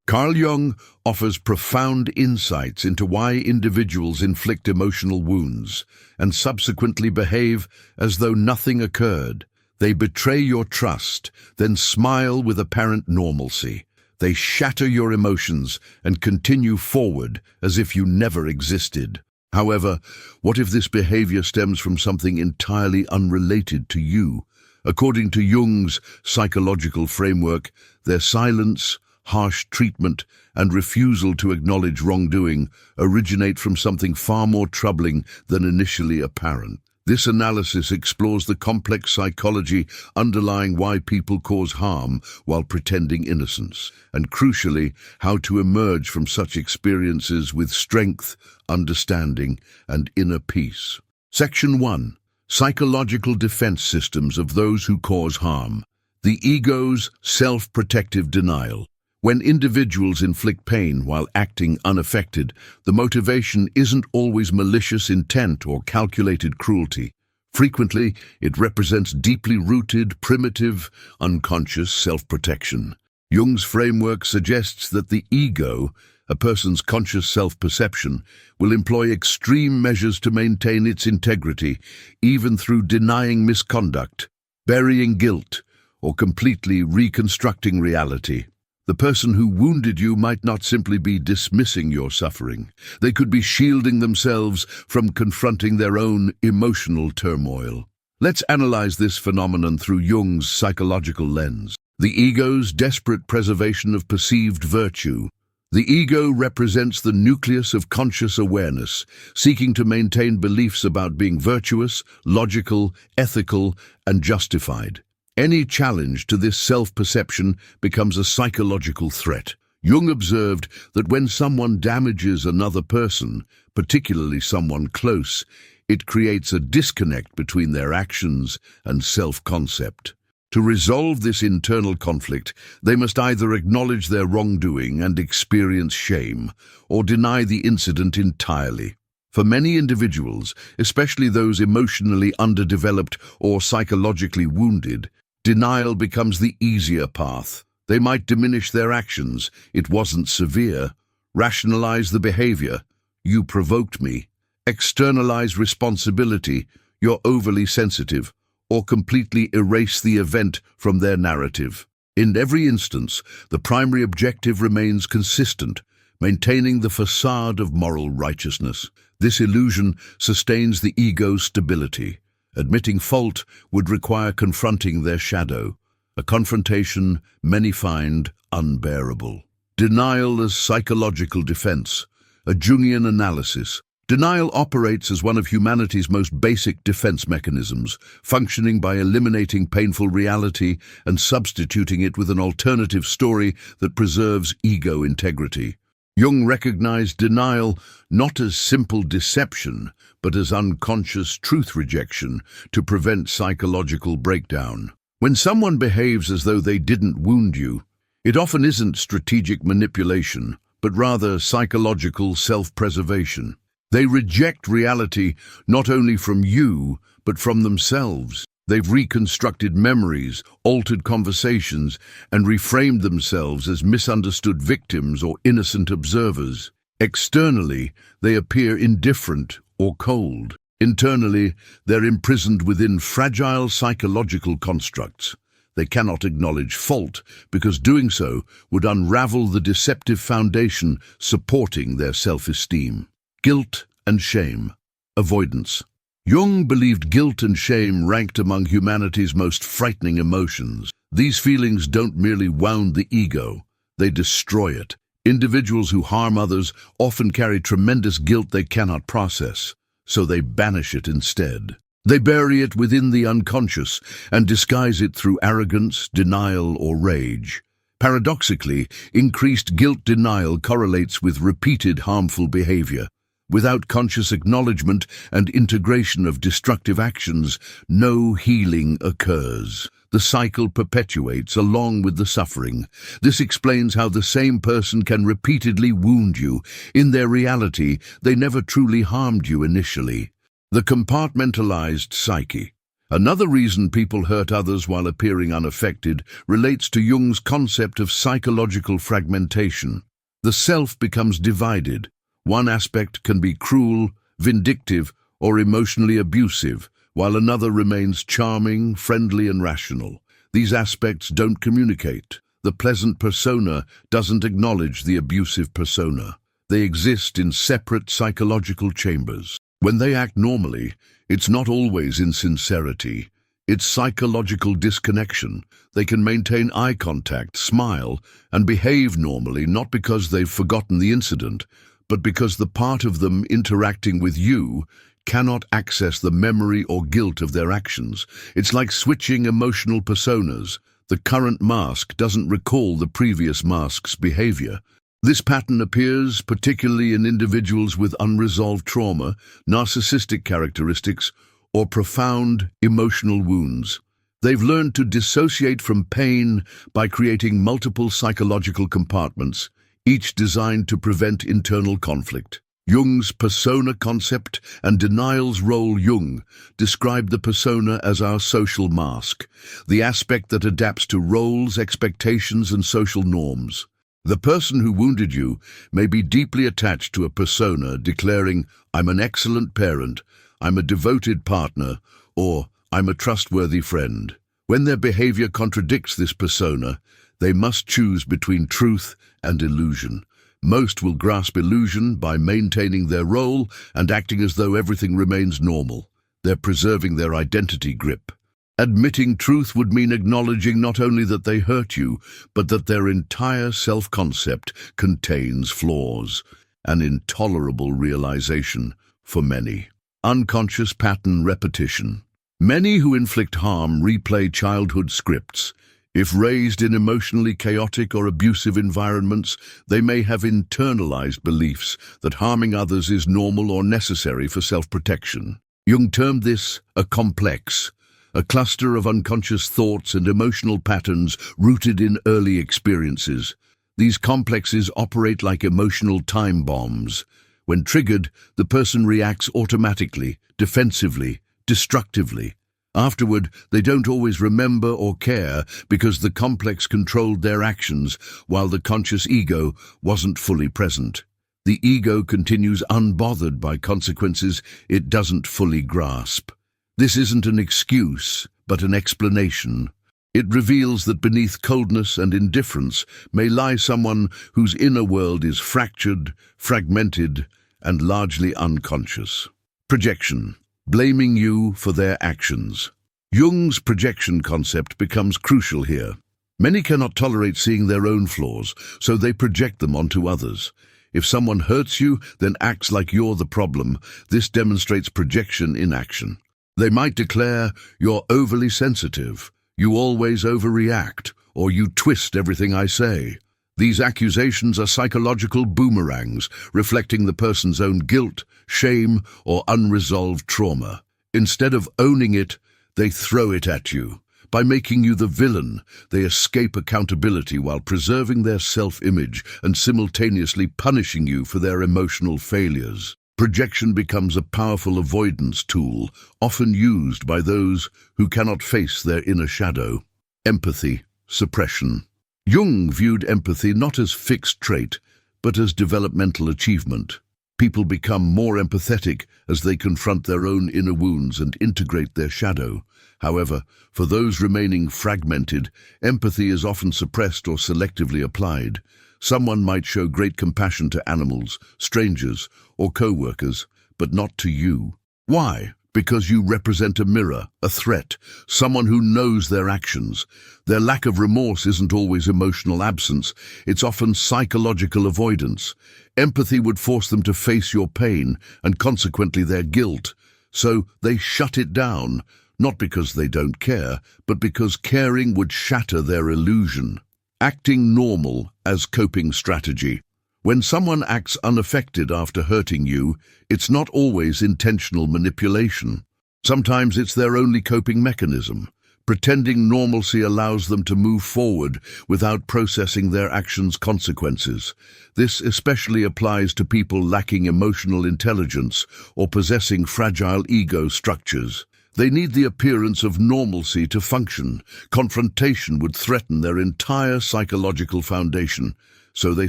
Carl Jung offers profound insights into why individuals inflict emotional wounds and subsequently behave as though nothing occurred. They betray your trust, then smile with apparent normalcy. They shatter your emotions and continue forward as if you never existed. However, what if this behavior stems from something entirely unrelated to you? According to Jung's psychological framework, their silence, harsh treatment, and refusal to acknowledge wrongdoing originate from something far more troubling than initially apparent. This analysis explores the complex psychology underlying why people cause harm while pretending innocence, and crucially, how to emerge from such experiences with strength, understanding, and inner peace. Section 1. Psychological defense systems of those who cause harm. The ego's self-protective denial. When individuals inflict pain while acting unaffected, the motivation isn't always malicious intent or calculated cruelty. Frequently, it represents deeply rooted, primitive, unconscious self-protection. Jung's framework suggests that the ego, a person's conscious self-perception, will employ extreme measures to maintain its integrity, even through denying misconduct, burying guilt, or completely reconstructing reality. The person who wounded you might not simply be dismissing your suffering. They could be shielding themselves from confronting their own emotional turmoil. Let's analyze this phenomenon through Jung's psychological lens. The ego's desperate preservation of perceived virtue. The ego represents the nucleus of conscious awareness, seeking to maintain beliefs about being virtuous, logical, ethical, and justified. Any challenge to this self-perception becomes a psychological threat. Jung observed that when someone damages another person, particularly someone close, it creates a disconnect between their actions and self-concept. To resolve this internal conflict, they must either acknowledge their wrongdoing and experience shame, or deny the incident entirely. For many individuals, especially those emotionally underdeveloped or psychologically wounded, denial becomes the easier path. They might diminish their actions, "It wasn't severe," rationalize the behavior, "You provoked me," externalize responsibility, "You're overly sensitive," or completely erase the event from their narrative. In every instance, the primary objective remains consistent, maintaining the facade of moral righteousness. This illusion sustains the ego's stability. Admitting fault would require confronting their shadow, a confrontation many find unbearable. Denial as psychological defense, a Jungian analysis. Denial operates as one of humanity's most basic defense mechanisms, functioning by eliminating painful reality and substituting it with an alternative story that preserves ego integrity. Jung recognized denial not as simple deception, but as unconscious truth rejection to prevent psychological breakdown. When someone behaves as though they didn't wound you, it often isn't strategic manipulation, but rather psychological self-preservation. They reject reality not only from you, but from themselves. They've reconstructed memories, altered conversations, and reframed themselves as misunderstood victims or innocent observers. Externally, they appear indifferent or cold. Internally, they're imprisoned within fragile psychological constructs. They cannot acknowledge fault because doing so would unravel the deceptive foundation supporting their self-esteem. Guilt and shame. Avoidance. Jung believed guilt and shame ranked among humanity's most frightening emotions. These feelings don't merely wound the ego, they destroy it. Individuals who harm others often carry tremendous guilt they cannot process, so they banish it instead. They bury it within the unconscious and disguise it through arrogance, denial, or rage. Paradoxically, increased guilt denial correlates with repeated harmful behavior. Without conscious acknowledgement and integration of destructive actions, no healing occurs. The cycle perpetuates along with the suffering. This explains how the same person can repeatedly wound you. In their reality, they never truly harmed you initially. The compartmentalized psyche. Another reason people hurt others while appearing unaffected relates to Jung's concept of psychological fragmentation. The self becomes divided. One aspect can be cruel, vindictive, or emotionally abusive, while another remains charming, friendly, and rational. These aspects don't communicate. The pleasant persona doesn't acknowledge the abusive persona. They exist in separate psychological chambers. When they act normally, it's not always in sincerity. It's psychological disconnection. They can maintain eye contact, smile, and behave normally not because they've forgotten the incident, but because the part of them interacting with you cannot access the memory or guilt of their actions. It's like switching emotional personas. The current mask doesn't recall the previous mask's behavior. This pattern appears particularly in individuals with unresolved trauma, narcissistic characteristics, or profound emotional wounds. They've learned to dissociate from pain by creating multiple psychological compartments, each designed to prevent internal conflict. Jung's persona concept and denial's role. Jung described the persona as our social mask, the aspect that adapts to roles, expectations, and social norms. The person who wounded you may be deeply attached to a persona declaring, "I'm an excellent parent, I'm a devoted partner," or "I'm a trustworthy friend." When their behavior contradicts this persona, they must choose between truth and illusion. Most will grasp illusion by maintaining their role and acting as though everything remains normal. They're preserving their identity grip. Admitting truth would mean acknowledging not only that they hurt you, but that their entire self-concept contains flaws, an intolerable realization for many. Unconscious pattern repetition. Many who inflict harm replay childhood scripts. If raised in emotionally chaotic or abusive environments, they may have internalized beliefs that harming others is normal or necessary for self-protection. Jung termed this a complex, a cluster of unconscious thoughts and emotional patterns rooted in early experiences. These complexes operate like emotional time bombs. When triggered, the person reacts automatically, defensively, destructively. Afterward, they don't always remember or care because the complex controlled their actions while the conscious ego wasn't fully present. The ego continues unbothered by consequences it doesn't fully grasp. This isn't an excuse, but an explanation. It reveals that beneath coldness and indifference may lie someone whose inner world is fractured, fragmented, and largely unconscious. Projection. Blaming you for their actions. Jung's projection concept becomes crucial here. Many cannot tolerate seeing their own flaws, so they project them onto others. If someone hurts you, then acts like you're the problem. This demonstrates projection in action. They might declare, "You're overly sensitive, you always overreact, or you twist everything I say." These accusations are psychological boomerangs, reflecting the person's own guilt, shame, or unresolved trauma. Instead of owning it, they throw it at you. By making you the villain, they escape accountability while preserving their self-image and simultaneously punishing you for their emotional failures. Projection becomes a powerful avoidance tool, often used by those who cannot face their inner shadow. Empathy, suppression. Jung viewed empathy not as fixed trait, but as developmental achievement. People become more empathetic as they confront their own inner wounds and integrate their shadow. However, for those remaining fragmented, empathy is often suppressed or selectively applied. Someone might show great compassion to animals, strangers, or co-workers, but not to you. Why? Because you represent a mirror, a threat, someone who knows their actions. Their lack of remorse isn't always emotional absence, it's often psychological avoidance. Empathy would force them to face your pain and consequently their guilt. So they shut it down, not because they don't care, but because caring would shatter their illusion. Acting normal as coping strategy. When someone acts unaffected after hurting you, it's not always intentional manipulation. Sometimes it's their only coping mechanism. Pretending normalcy allows them to move forward without processing their actions' consequences. This especially applies to people lacking emotional intelligence or possessing fragile ego structures. They need the appearance of normalcy to function. Confrontation would threaten their entire psychological foundation. So they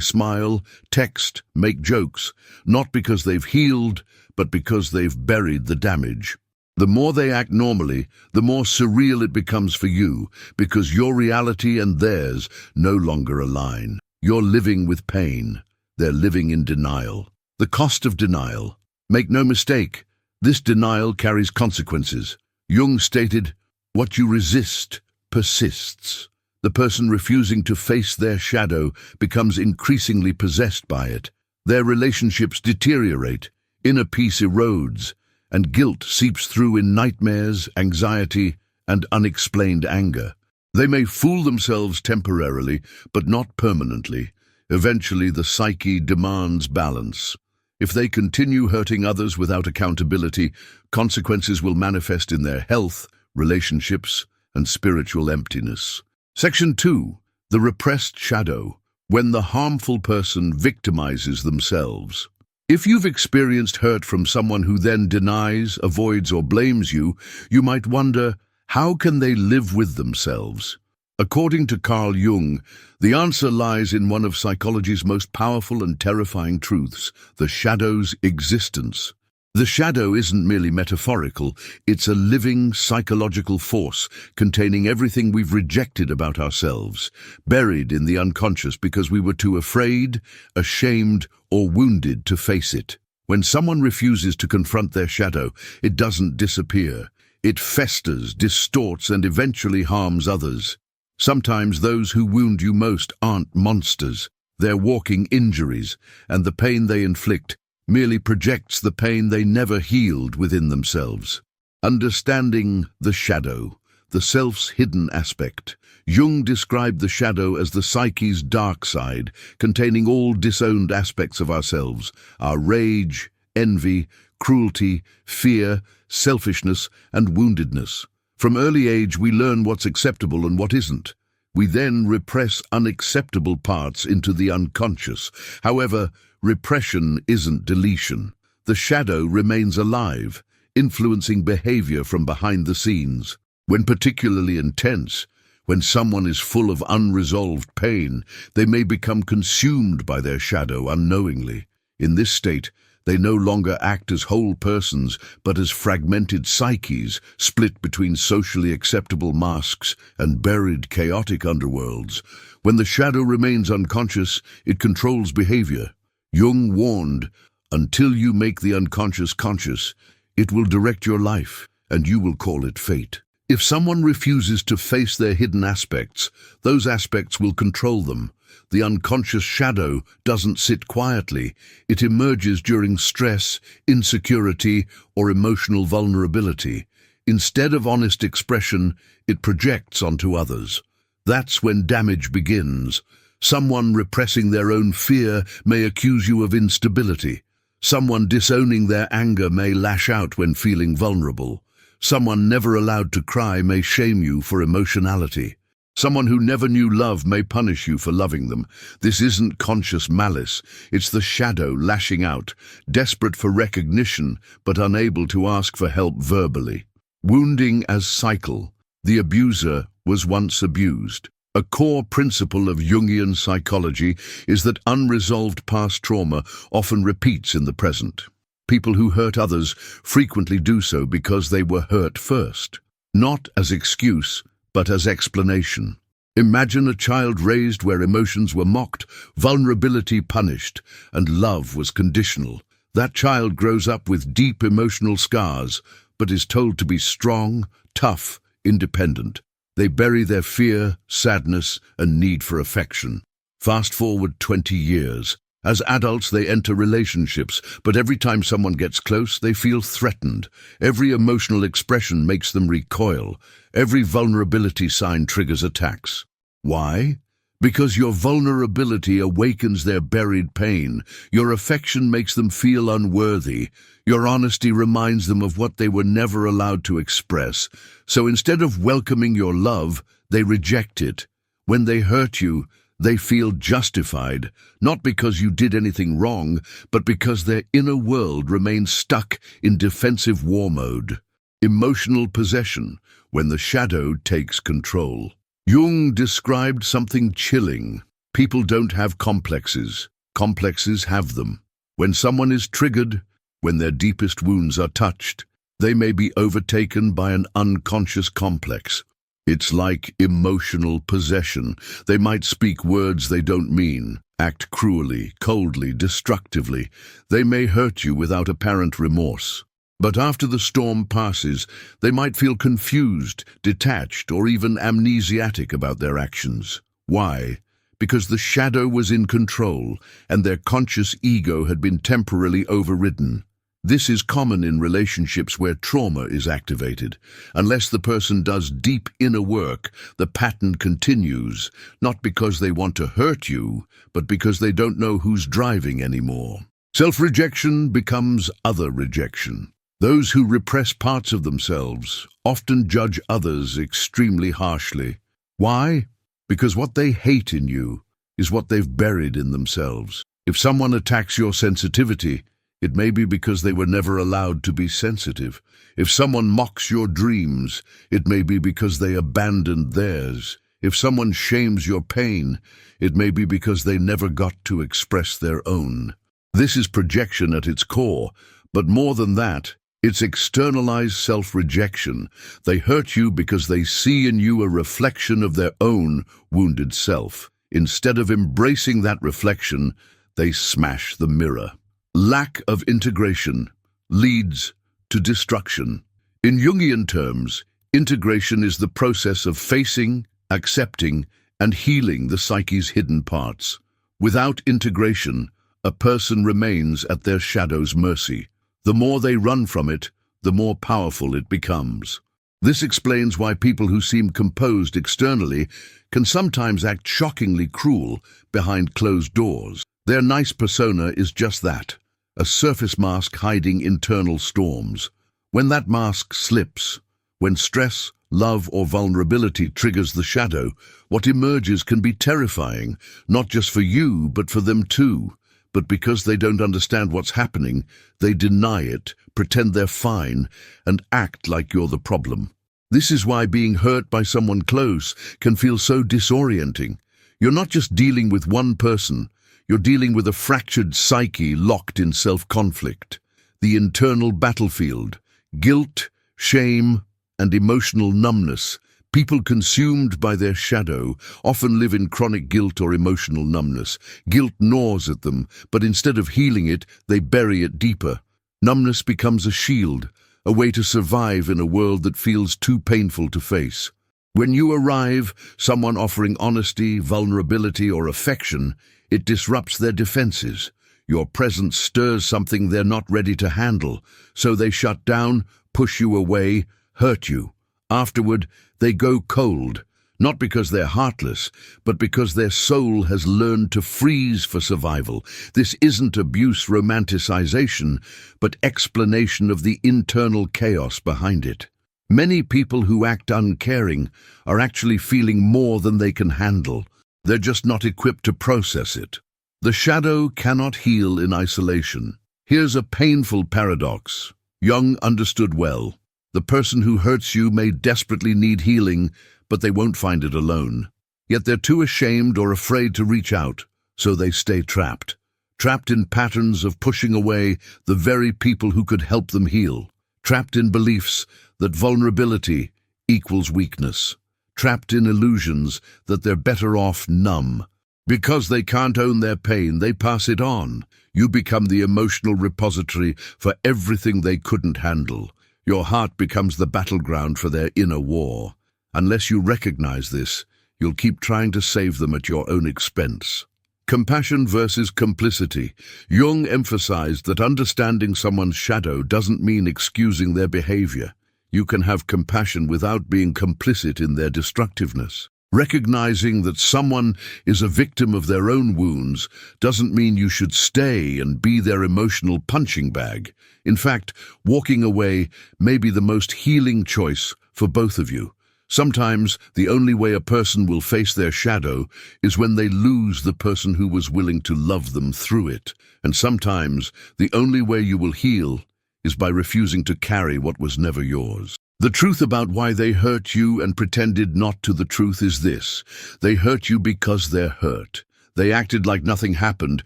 smile, text, make jokes, not because they've healed, but because they've buried the damage. The more they act normally, the more surreal it becomes for you, because your reality and theirs no longer align. You're living with pain. They're living in denial. The cost of denial. Make no mistake, this denial carries consequences. Jung stated, "What you resist persists." The person refusing to face their shadow becomes increasingly possessed by it. Their relationships deteriorate, inner peace erodes, and guilt seeps through in nightmares, anxiety, and unexplained anger. They may fool themselves temporarily, but not permanently. Eventually, the psyche demands balance. If they continue hurting others without accountability, consequences will manifest in their health, relationships, and spiritual emptiness. Section 2. The repressed shadow. When the harmful person victimizes themselves. If you've experienced hurt from someone who then denies, avoids, or blames you, you might wonder, how can they live with themselves? According to Carl Jung, the answer lies in one of psychology's most powerful and terrifying truths, the shadow's existence. The shadow isn't merely metaphorical, it's a living psychological force containing everything we've rejected about ourselves, buried in the unconscious because we were too afraid, ashamed, or wounded to face it. When someone refuses to confront their shadow, it doesn't disappear. It festers, distorts, and eventually harms others. Sometimes those who wound you most aren't monsters. They're walking injuries, and the pain they inflict merely projects the pain they never healed within themselves. Understanding the shadow, the self's hidden aspect. Jung described the shadow as the psyche's dark side, containing all disowned aspects of ourselves, our rage, envy, cruelty, fear, selfishness, and woundedness. From early age, we learn what's acceptable and what isn't. We then repress unacceptable parts into the unconscious. However, repression isn't deletion. The shadow remains alive, influencing behavior from behind the scenes. When particularly intense, when someone is full of unresolved pain, they may become consumed by their shadow unknowingly. In this state, they no longer act as whole persons, but as fragmented psyches, split between socially acceptable masks and buried, chaotic underworlds. When the shadow remains unconscious, it controls behavior. Jung warned, until you make the unconscious conscious, it will direct your life, and you will call it fate. If someone refuses to face their hidden aspects, those aspects will control them. The unconscious shadow doesn't sit quietly. It emerges during stress, insecurity, or emotional vulnerability. Instead of honest expression, it projects onto others. That's when damage begins. Someone repressing their own fear may accuse you of instability. Someone disowning their anger may lash out when feeling vulnerable. Someone never allowed to cry may shame you for emotionality. Someone who never knew love may punish you for loving them. This isn't conscious malice. It's the shadow lashing out, desperate for recognition but unable to ask for help verbally. Wounding as cycle. The abuser was once abused. A core principle of Jungian psychology is that unresolved past trauma often repeats in the present. People who hurt others frequently do so because they were hurt first, not as excuse, but as explanation. Imagine a child raised where emotions were mocked, vulnerability punished, and love was conditional. That child grows up with deep emotional scars, but is told to be strong, tough, independent. They bury their fear, sadness, and need for affection. Fast forward 20 years. As adults, they enter relationships, but every time someone gets close, they feel threatened. Every emotional expression makes them recoil. Every vulnerability sign triggers attacks. Why? Because your vulnerability awakens their buried pain. Your affection makes them feel unworthy. Your honesty reminds them of what they were never allowed to express. So instead of welcoming your love, they reject it. When they hurt you, they feel justified, not because you did anything wrong, but because their inner world remains stuck in defensive war mode. emotional possession, when the shadow takes control. Jung described something chilling. People don't have complexes. Complexes have them. When someone is triggered, when their deepest wounds are touched, they may be overtaken by an unconscious complex. It's like emotional possession. They might speak words they don't mean, act cruelly, coldly, destructively. They may hurt you without apparent remorse. But after the storm passes, they might feel confused, detached, or even amnesiac about their actions. Why? Because the shadow was in control, and their conscious ego had been temporarily overridden. This is common in relationships where trauma is activated. Unless the person does deep inner work, the pattern continues, not because they want to hurt you, but because they don't know who's driving anymore. Self-rejection becomes other rejection. Those who repress parts of themselves often judge others extremely harshly. Why? Because what they hate in you is what they've buried in themselves. If someone attacks your sensitivity, it may be because they were never allowed to be sensitive. If someone mocks your dreams, it may be because they abandoned theirs. If someone shames your pain, it may be because they never got to express their own. This is projection at its core, but more than that, it's externalized self-rejection. They hurt you because they see in you a reflection of their own wounded self. Instead of embracing that reflection, they smash the mirror. Lack of integration leads to destruction. In Jungian terms, integration is the process of facing, accepting, and healing the psyche's hidden parts. Without integration, a person remains at their shadow's mercy. The more they run from it, the more powerful it becomes. This explains why people who seem composed externally can sometimes act shockingly cruel behind closed doors. Their nice persona is just that, a surface mask hiding internal storms. When that mask slips, when stress, love, or vulnerability triggers the shadow, what emerges can be terrifying, not just for you, but for them too. But because they don't understand what's happening, they deny it, pretend they're fine, and act like you're the problem. This is why being hurt by someone close can feel so disorienting. You're not just dealing with one person, you're dealing with a fractured psyche locked in self-conflict. The internal battlefield, guilt, shame, and emotional numbness. People consumed by their shadow often live in chronic guilt or emotional numbness. Guilt gnaws at them, but instead of healing it, they bury it deeper. Numbness becomes a shield, a way to survive in a world that feels too painful to face. When you arrive, someone offering honesty, vulnerability, or affection, it disrupts their defenses. Your presence stirs something they're not ready to handle, so they shut down, push you away, hurt you. Afterward, they go cold, not because they're heartless, but because their soul has learned to freeze for survival. This isn't abuse romanticization, but explanation of the internal chaos behind it. Many people who act uncaring are actually feeling more than they can handle. They're just not equipped to process it. The shadow cannot heal in isolation. Here's a painful paradox. Jung understood well. The person who hurts you may desperately need healing, but they won't find it alone. Yet they're too ashamed or afraid to reach out, so they stay trapped. Trapped in patterns of pushing away the very people who could help them heal. Trapped in beliefs that vulnerability equals weakness. Trapped in illusions that they're better off numb. Because they can't own their pain, they pass it on. You become the emotional repository for everything they couldn't handle. Your heart becomes the battleground for their inner war. Unless you recognize this, you'll keep trying to save them at your own expense. Compassion versus complicity. Jung emphasized that understanding someone's shadow doesn't mean excusing their behavior. You can have compassion without being complicit in their destructiveness. Recognizing that someone is a victim of their own wounds doesn't mean you should stay and be their emotional punching bag. In fact, walking away may be the most healing choice for both of you. Sometimes the only way a person will face their shadow is when they lose the person who was willing to love them through it. And sometimes the only way you will heal is by refusing to carry what was never yours. The truth about why they hurt you and pretended not to the truth is this: they hurt you because they're hurt. They acted like nothing happened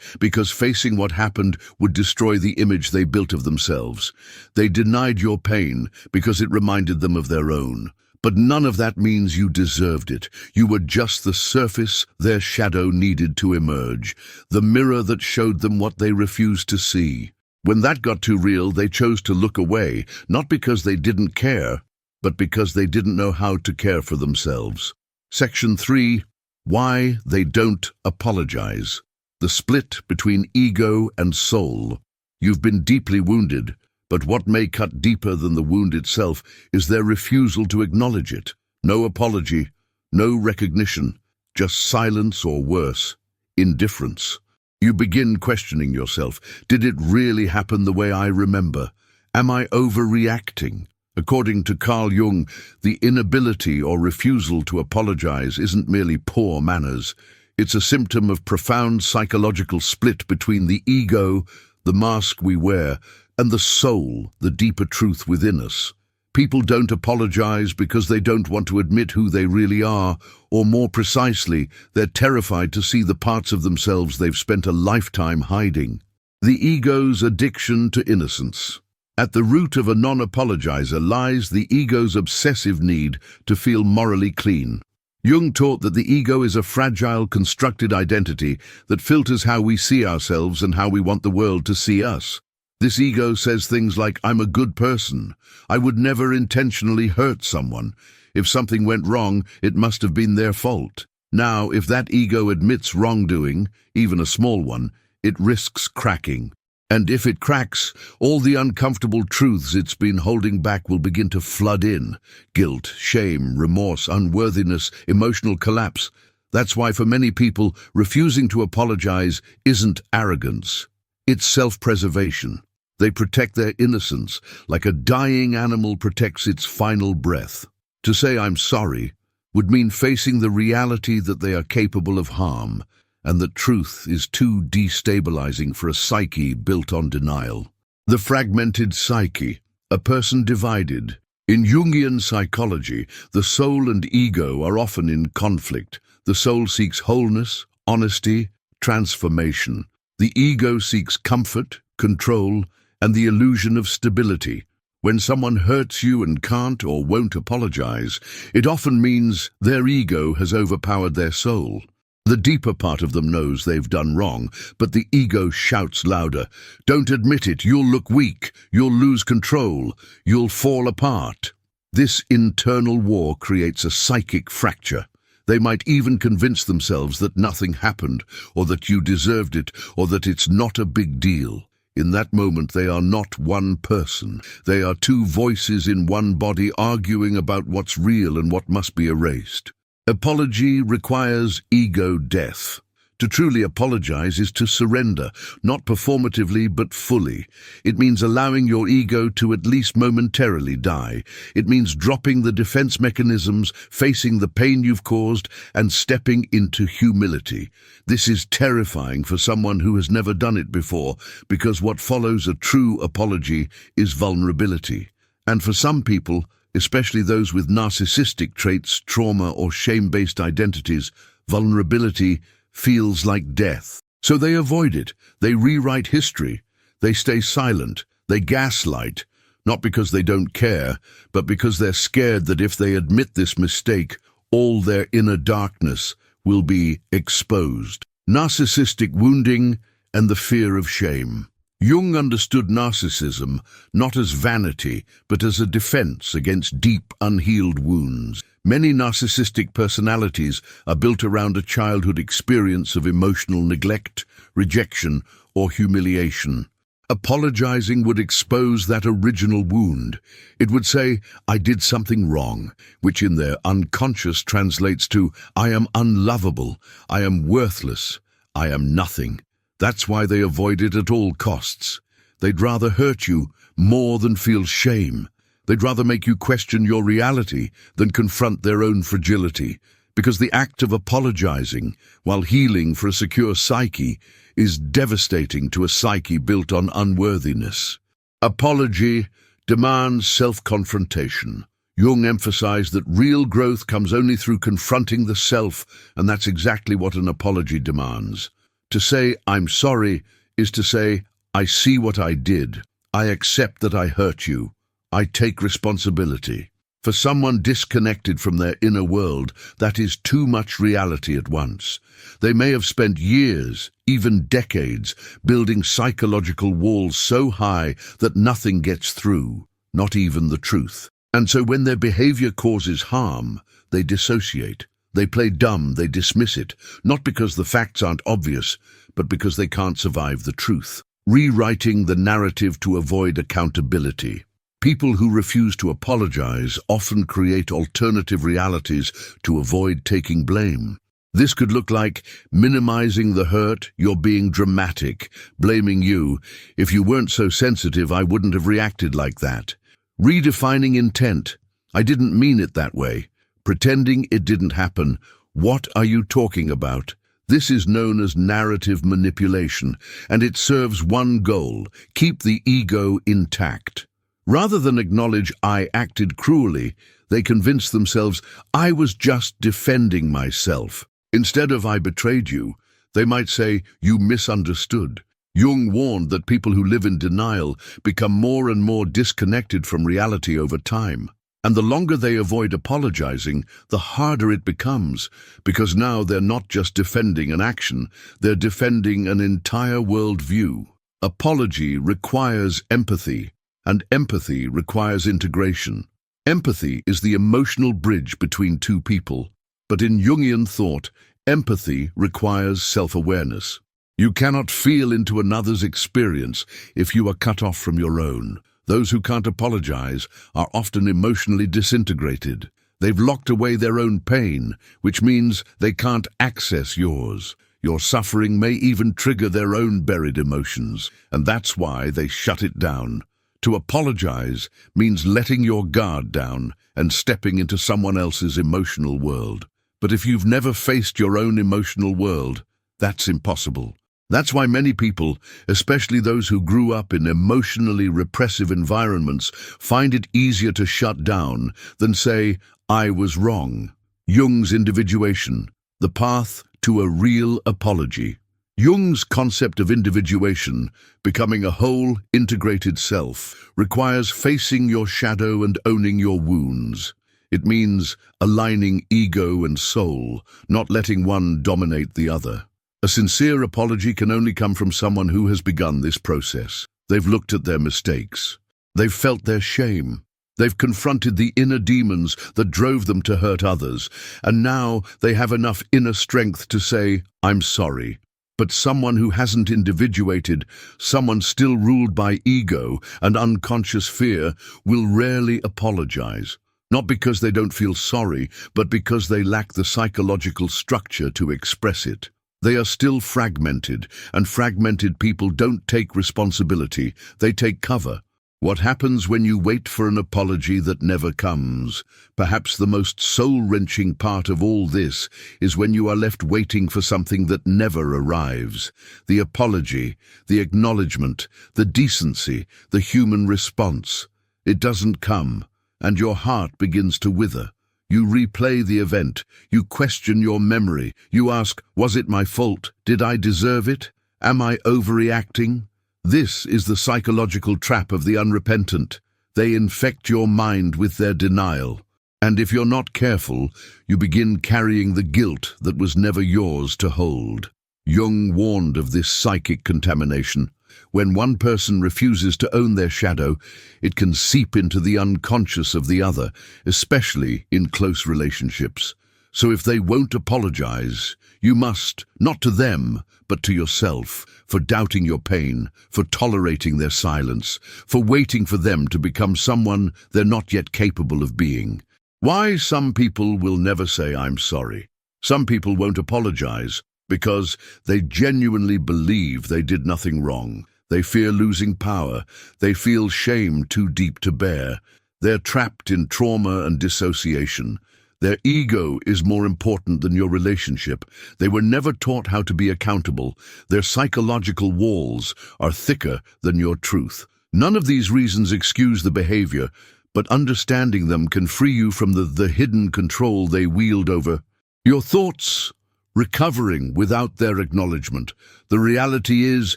because facing what happened would destroy the image they built of themselves. They denied your pain because it reminded them of their own. But none of that means you deserved it. You were just the surface their shadow needed to emerge, the mirror that showed them what they refused to see. When that got too real, they chose to look away, not because they didn't care, but because they didn't know how to care for themselves. Section 3. Why they don't apologize. The split between ego and soul. You've been deeply wounded, but what may cut deeper than the wound itself is their refusal to acknowledge it. No apology, no recognition, just silence or worse, indifference. You begin questioning yourself. Did it really happen the way I remember? Am I overreacting? According to Carl Jung, the inability or refusal to apologize isn't merely poor manners. It's a symptom of profound psychological split between the ego, the mask we wear, and the soul, the deeper truth within us. People don't apologize because they don't want to admit who they really are, or more precisely, they're terrified to see the parts of themselves they've spent a lifetime hiding. The ego's addiction to innocence. At the root of a non-apologizer lies the ego's obsessive need to feel morally clean. Jung taught that the ego is a fragile, constructed identity that filters how we see ourselves and how we want the world to see us. This ego says things like, I'm a good person. I would never intentionally hurt someone. If something went wrong, it must have been their fault. Now, if that ego admits wrongdoing, even a small one, it risks cracking. And if it cracks, all the uncomfortable truths it's been holding back will begin to flood in. Guilt, shame, remorse, unworthiness, emotional collapse. That's why for many people, refusing to apologize isn't arrogance. It's self-preservation. They protect their innocence like a dying animal protects its final breath. To say I'm sorry would mean facing the reality that they are capable of harm, and that truth is too destabilizing for a psyche built on denial. The fragmented psyche, a person divided. In Jungian psychology, the soul and ego are often in conflict. The soul seeks wholeness, honesty, transformation. The ego seeks comfort, control, and the illusion of stability. When someone hurts you and can't or won't apologize, it often means their ego has overpowered their soul. The deeper part of them knows they've done wrong, but the ego shouts louder. Don't admit it, you'll look weak, you'll lose control, you'll fall apart. This internal war creates a psychic fracture. They might even convince themselves that nothing happened, or that you deserved it, or that it's not a big deal. In that moment, they are not one person. They are two voices in one body arguing about what's real and what must be erased. Apology requires ego death. To truly apologize is to surrender, not performatively but fully. It means allowing your ego to at least momentarily die. It means dropping the defense mechanisms, facing the pain you've caused, and stepping into humility. This is terrifying for someone who has never done it before, because what follows a true apology is vulnerability. And for some people, especially those with narcissistic traits, trauma, or shame-based identities, vulnerability feels like death. So they avoid it. They rewrite history. They stay silent. They gaslight, not because they don't care, but because they're scared that if they admit this mistake, all their inner darkness will be exposed. Narcissistic wounding and the fear of shame. Jung understood narcissism not as vanity, but as a defense against deep, unhealed wounds. Many narcissistic personalities are built around a childhood experience of emotional neglect, rejection, or humiliation. Apologizing would expose that original wound. It would say, I did something wrong, which in their unconscious translates to, I am unlovable, I am worthless, I am nothing. That's why they avoid it at all costs. They'd rather hurt you more than feel shame. They'd rather make you question your reality than confront their own fragility, because the act of apologizing, while healing for a secure psyche, is devastating to a psyche built on unworthiness. Apology demands self-confrontation. Jung emphasized that real growth comes only through confronting the self, and that's exactly what an apology demands. To say, "I'm sorry," is to say, "I see what I did. I accept that I hurt you. I take responsibility." For someone disconnected from their inner world, that is too much reality at once. They may have spent years, even decades, building psychological walls so high that nothing gets through, not even the truth. And so when their behavior causes harm, they dissociate. They play dumb, they dismiss it, not because the facts aren't obvious, but because they can't survive the truth. Rewriting the narrative to avoid accountability. People who refuse to apologize often create alternative realities to avoid taking blame. This could look like minimizing the hurt. "You're being dramatic," blaming you. "If you weren't so sensitive, I wouldn't have reacted like that." Redefining intent. "I didn't mean it that way." Pretending it didn't happen. "What are you talking about?" This is known as narrative manipulation, and it serves one goal: keep the ego intact. Rather than acknowledge "I acted cruelly," they convince themselves, "I was just defending myself." Instead of "I betrayed you," they might say, "You misunderstood." Jung warned that people who live in denial become more and more disconnected from reality over time. And the longer they avoid apologizing, the harder it becomes, because now they're not just defending an action, they're defending an entire worldview. Apology requires empathy, and empathy requires integration. Empathy is the emotional bridge between two people, but in Jungian thought, empathy requires self-awareness. You cannot feel into another's experience if you are cut off from your own. Those who can't apologize are often emotionally disintegrated. They've locked away their own pain, which means they can't access yours. Your suffering may even trigger their own buried emotions, and that's why they shut it down. To apologize means letting your guard down and stepping into someone else's emotional world. But if you've never faced your own emotional world, that's impossible. That's why many people, especially those who grew up in emotionally repressive environments, find it easier to shut down than say, "I was wrong." Jung's individuation, the path to a real apology. Jung's concept of individuation, becoming a whole, integrated self, requires facing your shadow and owning your wounds. It means aligning ego and soul, not letting one dominate the other. A sincere apology can only come from someone who has begun this process. They've looked at their mistakes. They've felt their shame. They've confronted the inner demons that drove them to hurt others, and now they have enough inner strength to say, "I'm sorry." But someone who hasn't individuated, someone still ruled by ego and unconscious fear, will rarely apologize. Not because they don't feel sorry, but because they lack the psychological structure to express it. They are still fragmented, and fragmented people don't take responsibility, they take cover. What happens when you wait for an apology that never comes? Perhaps the most soul-wrenching part of all this is when you are left waiting for something that never arrives. The apology, the acknowledgement, the decency, the human response. It doesn't come, and your heart begins to wither. You replay the event, you question your memory, you ask, "Was it my fault? Did I deserve it? Am I overreacting?" This is the psychological trap of the unrepentant. They infect your mind with their denial. And if you're not careful, you begin carrying the guilt that was never yours to hold. Jung warned of this psychic contamination. When one person refuses to own their shadow, it can seep into the unconscious of the other, especially in close relationships. So if they won't apologize, you must, not to them, but to yourself, for doubting your pain, for tolerating their silence, for waiting for them to become someone they're not yet capable of being. Why some people will never say, "I'm sorry." Some people won't apologize because they genuinely believe they did nothing wrong. They fear losing power. They feel shame too deep to bear. They're trapped in trauma and dissociation. Their ego is more important than your relationship. They were never taught how to be accountable. Their psychological walls are thicker than your truth. None of these reasons excuse the behavior, but understanding them can free you from the hidden control they wield over your thoughts, recovering without their acknowledgement. The reality is,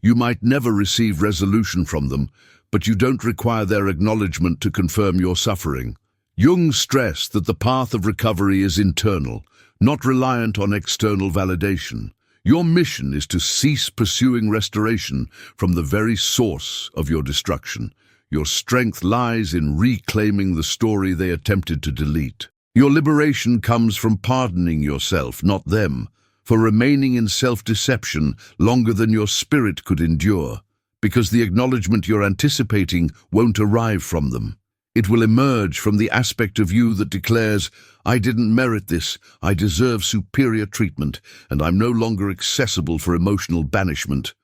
you might never receive resolution from them, but you don't require their acknowledgement to confirm your suffering. Jung stressed that the path of recovery is internal, not reliant on external validation. Your mission is to cease pursuing restoration from the very source of your destruction. Your strength lies in reclaiming the story they attempted to delete. Your liberation comes from pardoning yourself, not them, for remaining in self-deception longer than your spirit could endure, because the acknowledgement you're anticipating won't arrive from them. It will emerge from the aspect of you that declares, I didn't merit this, I deserve superior treatment, and I'm no longer accessible for emotional banishment.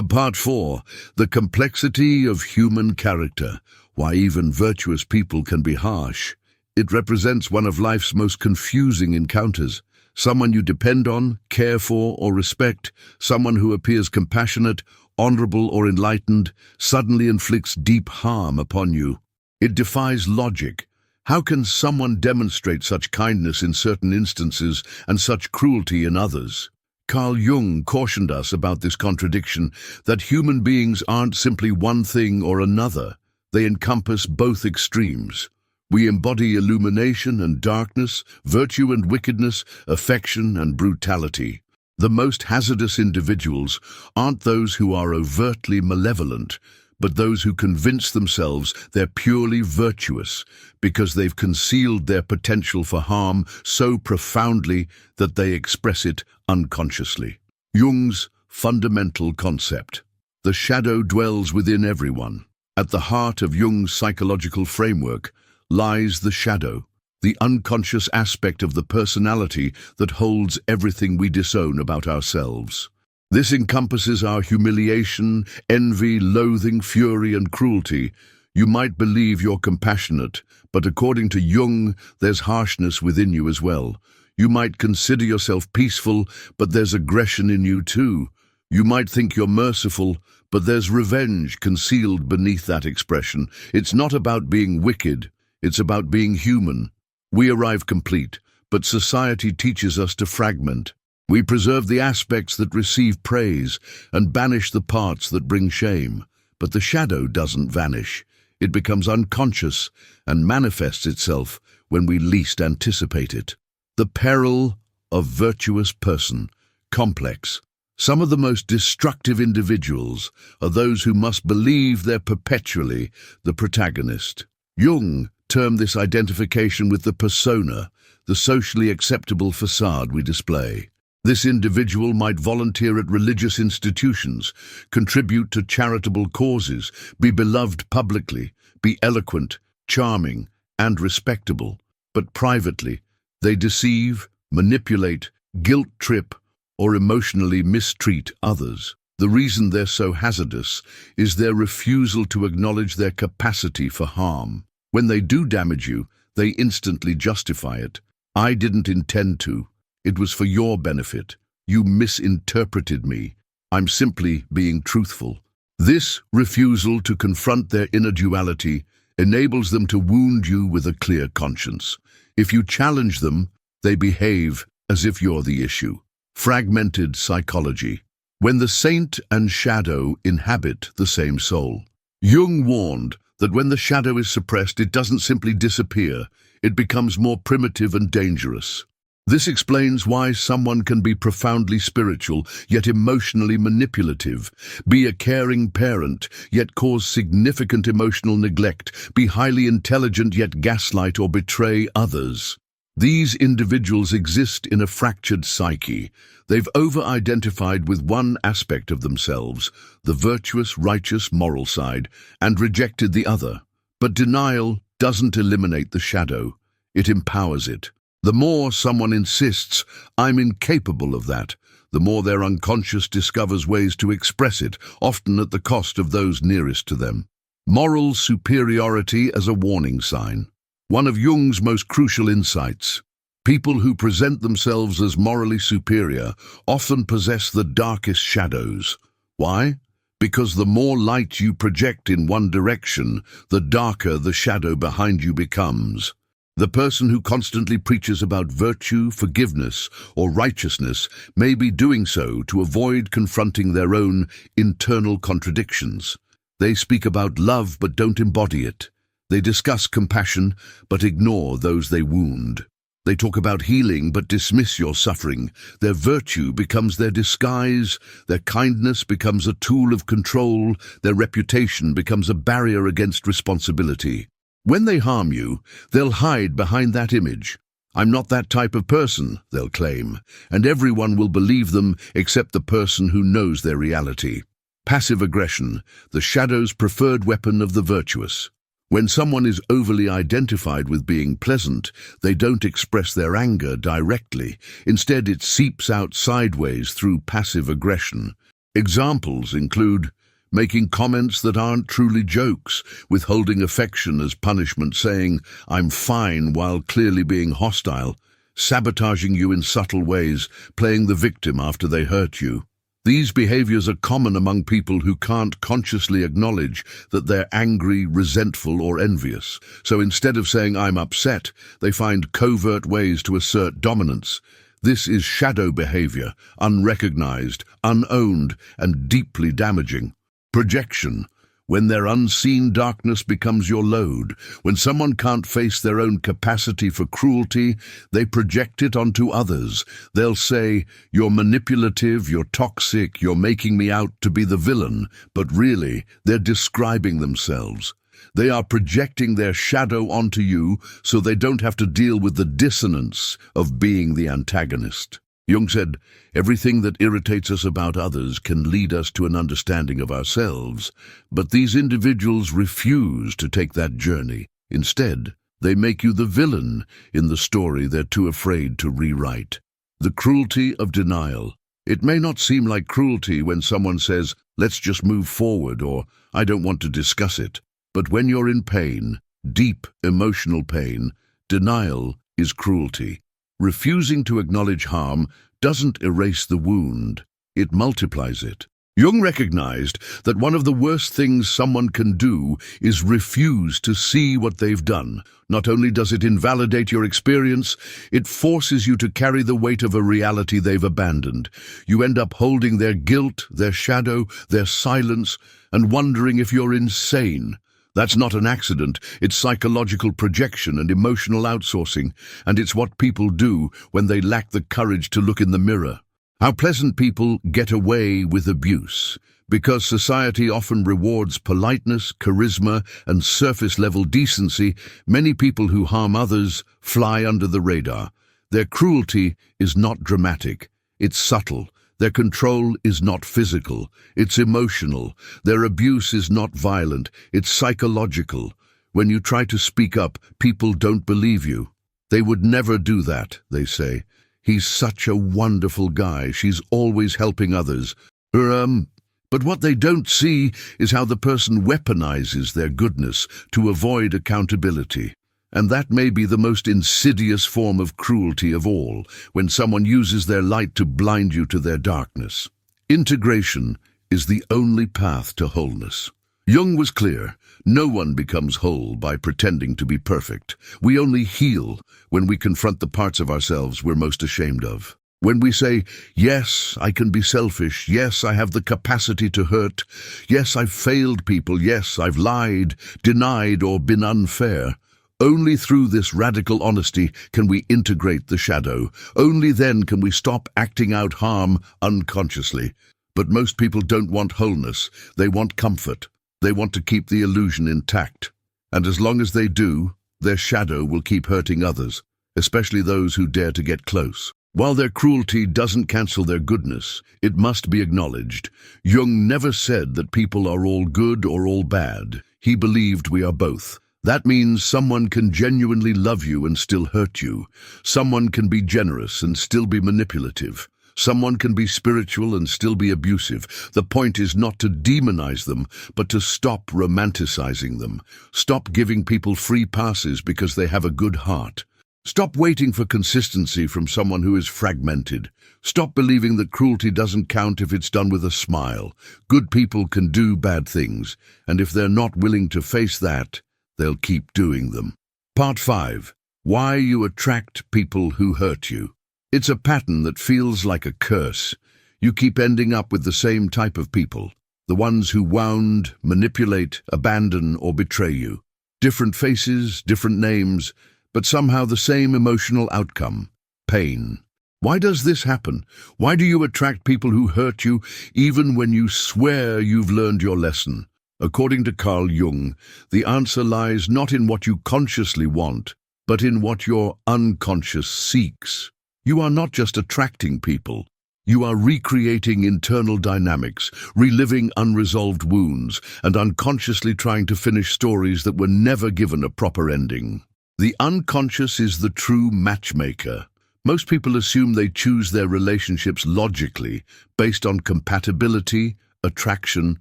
Part 4. The complexity of human character. Why even virtuous people can be harsh. It represents one of life's most confusing encounters. Someone you depend on, care for, or respect, someone who appears compassionate, honorable, or enlightened, suddenly inflicts deep harm upon you. It defies logic. How can someone demonstrate such kindness in certain instances and such cruelty in others? Carl Jung cautioned us about this contradiction, that human beings aren't simply one thing or another. They encompass both extremes. We embody illumination and darkness, virtue and wickedness, affection and brutality. The most hazardous individuals aren't those who are overtly malevolent, but those who convince themselves they're purely virtuous because they've concealed their potential for harm so profoundly that they express it unconsciously. Jung's fundamental concept. The shadow dwells within everyone. At the heart of Jung's psychological framework lies the shadow, the unconscious aspect of the personality that holds everything we disown about ourselves. This encompasses our humiliation, envy, loathing, fury, and cruelty. You might believe you're compassionate, but according to Jung, there's harshness within you as well. You might consider yourself peaceful, but there's aggression in you too. You might think you're merciful, but there's revenge concealed beneath that expression. It's not about being wicked, it's about being human. We arrive complete, but society teaches us to fragment. We preserve the aspects that receive praise and banish the parts that bring shame. But the shadow doesn't vanish. It becomes unconscious and manifests itself when we least anticipate it. The peril of virtuous person. Complex. Some of the most destructive individuals are those who must believe they're perpetually the protagonist. Jung termed this identification with the persona, the socially acceptable facade we display. This individual might volunteer at religious institutions, contribute to charitable causes, be beloved publicly, be eloquent, charming, and respectable. But privately, they deceive, manipulate, guilt-trip, or emotionally mistreat others. The reason they're so hazardous is their refusal to acknowledge their capacity for harm. When they do damage you, they instantly justify it. I didn't intend to. It was for your benefit. You misinterpreted me. I'm simply being truthful. This refusal to confront their inner duality enables them to wound you with a clear conscience. If you challenge them, they behave as if you're the issue. Fragmented psychology. When the saint and shadow inhabit the same soul. Jung warned that when the shadow is suppressed, it doesn't simply disappear, it becomes more primitive and dangerous. This explains why someone can be profoundly spiritual, yet emotionally manipulative, be a caring parent, yet cause significant emotional neglect, be highly intelligent, yet gaslight or betray others. These individuals exist in a fractured psyche. They've over-identified with one aspect of themselves, the virtuous, righteous, moral side, and rejected the other. But denial doesn't eliminate the shadow, it empowers it. The more someone insists, I'm incapable of that, the more their unconscious discovers ways to express it, often at the cost of those nearest to them. Moral superiority as a warning sign. One of Jung's most crucial insights. People who present themselves as morally superior often possess the darkest shadows. Why? Because the more light you project in one direction, the darker the shadow behind you becomes. The person who constantly preaches about virtue, forgiveness, or righteousness may be doing so to avoid confronting their own internal contradictions. They speak about love but don't embody it. They discuss compassion but ignore those they wound. They talk about healing but dismiss your suffering. Their virtue becomes their disguise, their kindness becomes a tool of control, their reputation becomes a barrier against responsibility. When they harm you, they'll hide behind that image. "I'm not that type of person," they'll claim, and everyone will believe them except the person who knows their reality. Passive aggression, the shadow's preferred weapon of the virtuous. When someone is overly identified with being pleasant, they don't express their anger directly. Instead, it seeps out sideways through passive aggression. Examples include making comments that aren't truly jokes, withholding affection as punishment, saying, "I'm fine," while clearly being hostile, sabotaging you in subtle ways, playing the victim after they hurt you. These behaviors are common among people who can't consciously acknowledge that they're angry, resentful, or envious. So instead of saying, "I'm upset," they find covert ways to assert dominance. This is shadow behavior, unrecognized, unowned, and deeply damaging. Projection. When their unseen darkness becomes your load, when someone can't face their own capacity for cruelty, they project it onto others. They'll say, "You're manipulative, you're toxic, you're making me out to be the villain," but really, they're describing themselves. They are projecting their shadow onto you so they don't have to deal with the dissonance of being the antagonist. Jung said, "Everything that irritates us about others can lead us to an understanding of ourselves, but these individuals refuse to take that journey. Instead, they make you the villain in the story they're too afraid to rewrite." The cruelty of denial. It may not seem like cruelty when someone says, "Let's just move forward," or "I don't want to discuss it." But when you're in pain, deep emotional pain, denial is cruelty. Refusing to acknowledge harm doesn't erase the wound, it multiplies it. Jung recognized that one of the worst things someone can do is refuse to see what they've done. Not only does it invalidate your experience, it forces you to carry the weight of a reality they've abandoned. You end up holding their guilt, their shadow, their silence, and wondering if you're insane. That's not an accident, it's psychological projection and emotional outsourcing, and it's what people do when they lack the courage to look in the mirror. How pleasant people get away with abuse. Because society often rewards politeness, charisma, and surface-level decency, many people who harm others fly under the radar. Their cruelty is not dramatic, it's subtle. Their control is not physical, it's emotional. Their abuse is not violent, it's psychological. When you try to speak up, people don't believe you. "They would never do that," they say. "He's such a wonderful guy, she's always helping others." But what they don't see is how the person weaponizes their goodness to avoid accountability. And that may be the most insidious form of cruelty of all, when someone uses their light to blind you to their darkness. Integration is the only path to wholeness. Jung was clear, no one becomes whole by pretending to be perfect. We only heal when we confront the parts of ourselves we're most ashamed of. When we say, "Yes, I can be selfish. Yes, I have the capacity to hurt. Yes, I've failed people. Yes, I've lied, denied, or been unfair." Only through this radical honesty can we integrate the shadow. Only then can we stop acting out harm unconsciously. But most people don't want wholeness. They want comfort. They want to keep the illusion intact. And as long as they do, their shadow will keep hurting others, especially those who dare to get close. While their cruelty doesn't cancel their goodness, it must be acknowledged. Jung never said that people are all good or all bad. He believed we are both. That means someone can genuinely love you and still hurt you. Someone can be generous and still be manipulative. Someone can be spiritual and still be abusive. The point is not to demonize them, but to stop romanticizing them. Stop giving people free passes because they have a good heart. Stop waiting for consistency from someone who is fragmented. Stop believing that cruelty doesn't count if it's done with a smile. Good people can do bad things, and if they're not willing to face that, they'll keep doing them. Part 5. Why you attract people who hurt you. It's a pattern that feels like a curse. You keep ending up with the same type of people, the ones who wound, manipulate, abandon, or betray you. Different faces, different names, but somehow the same emotional outcome: pain. Why does this happen? Why do you attract people who hurt you even when you swear you've learned your lesson? According to Carl Jung, the answer lies not in what you consciously want, but in what your unconscious seeks. You are not just attracting people. You are recreating internal dynamics, reliving unresolved wounds, and unconsciously trying to finish stories that were never given a proper ending. The unconscious is the true matchmaker. Most people assume they choose their relationships logically, based on compatibility, attraction,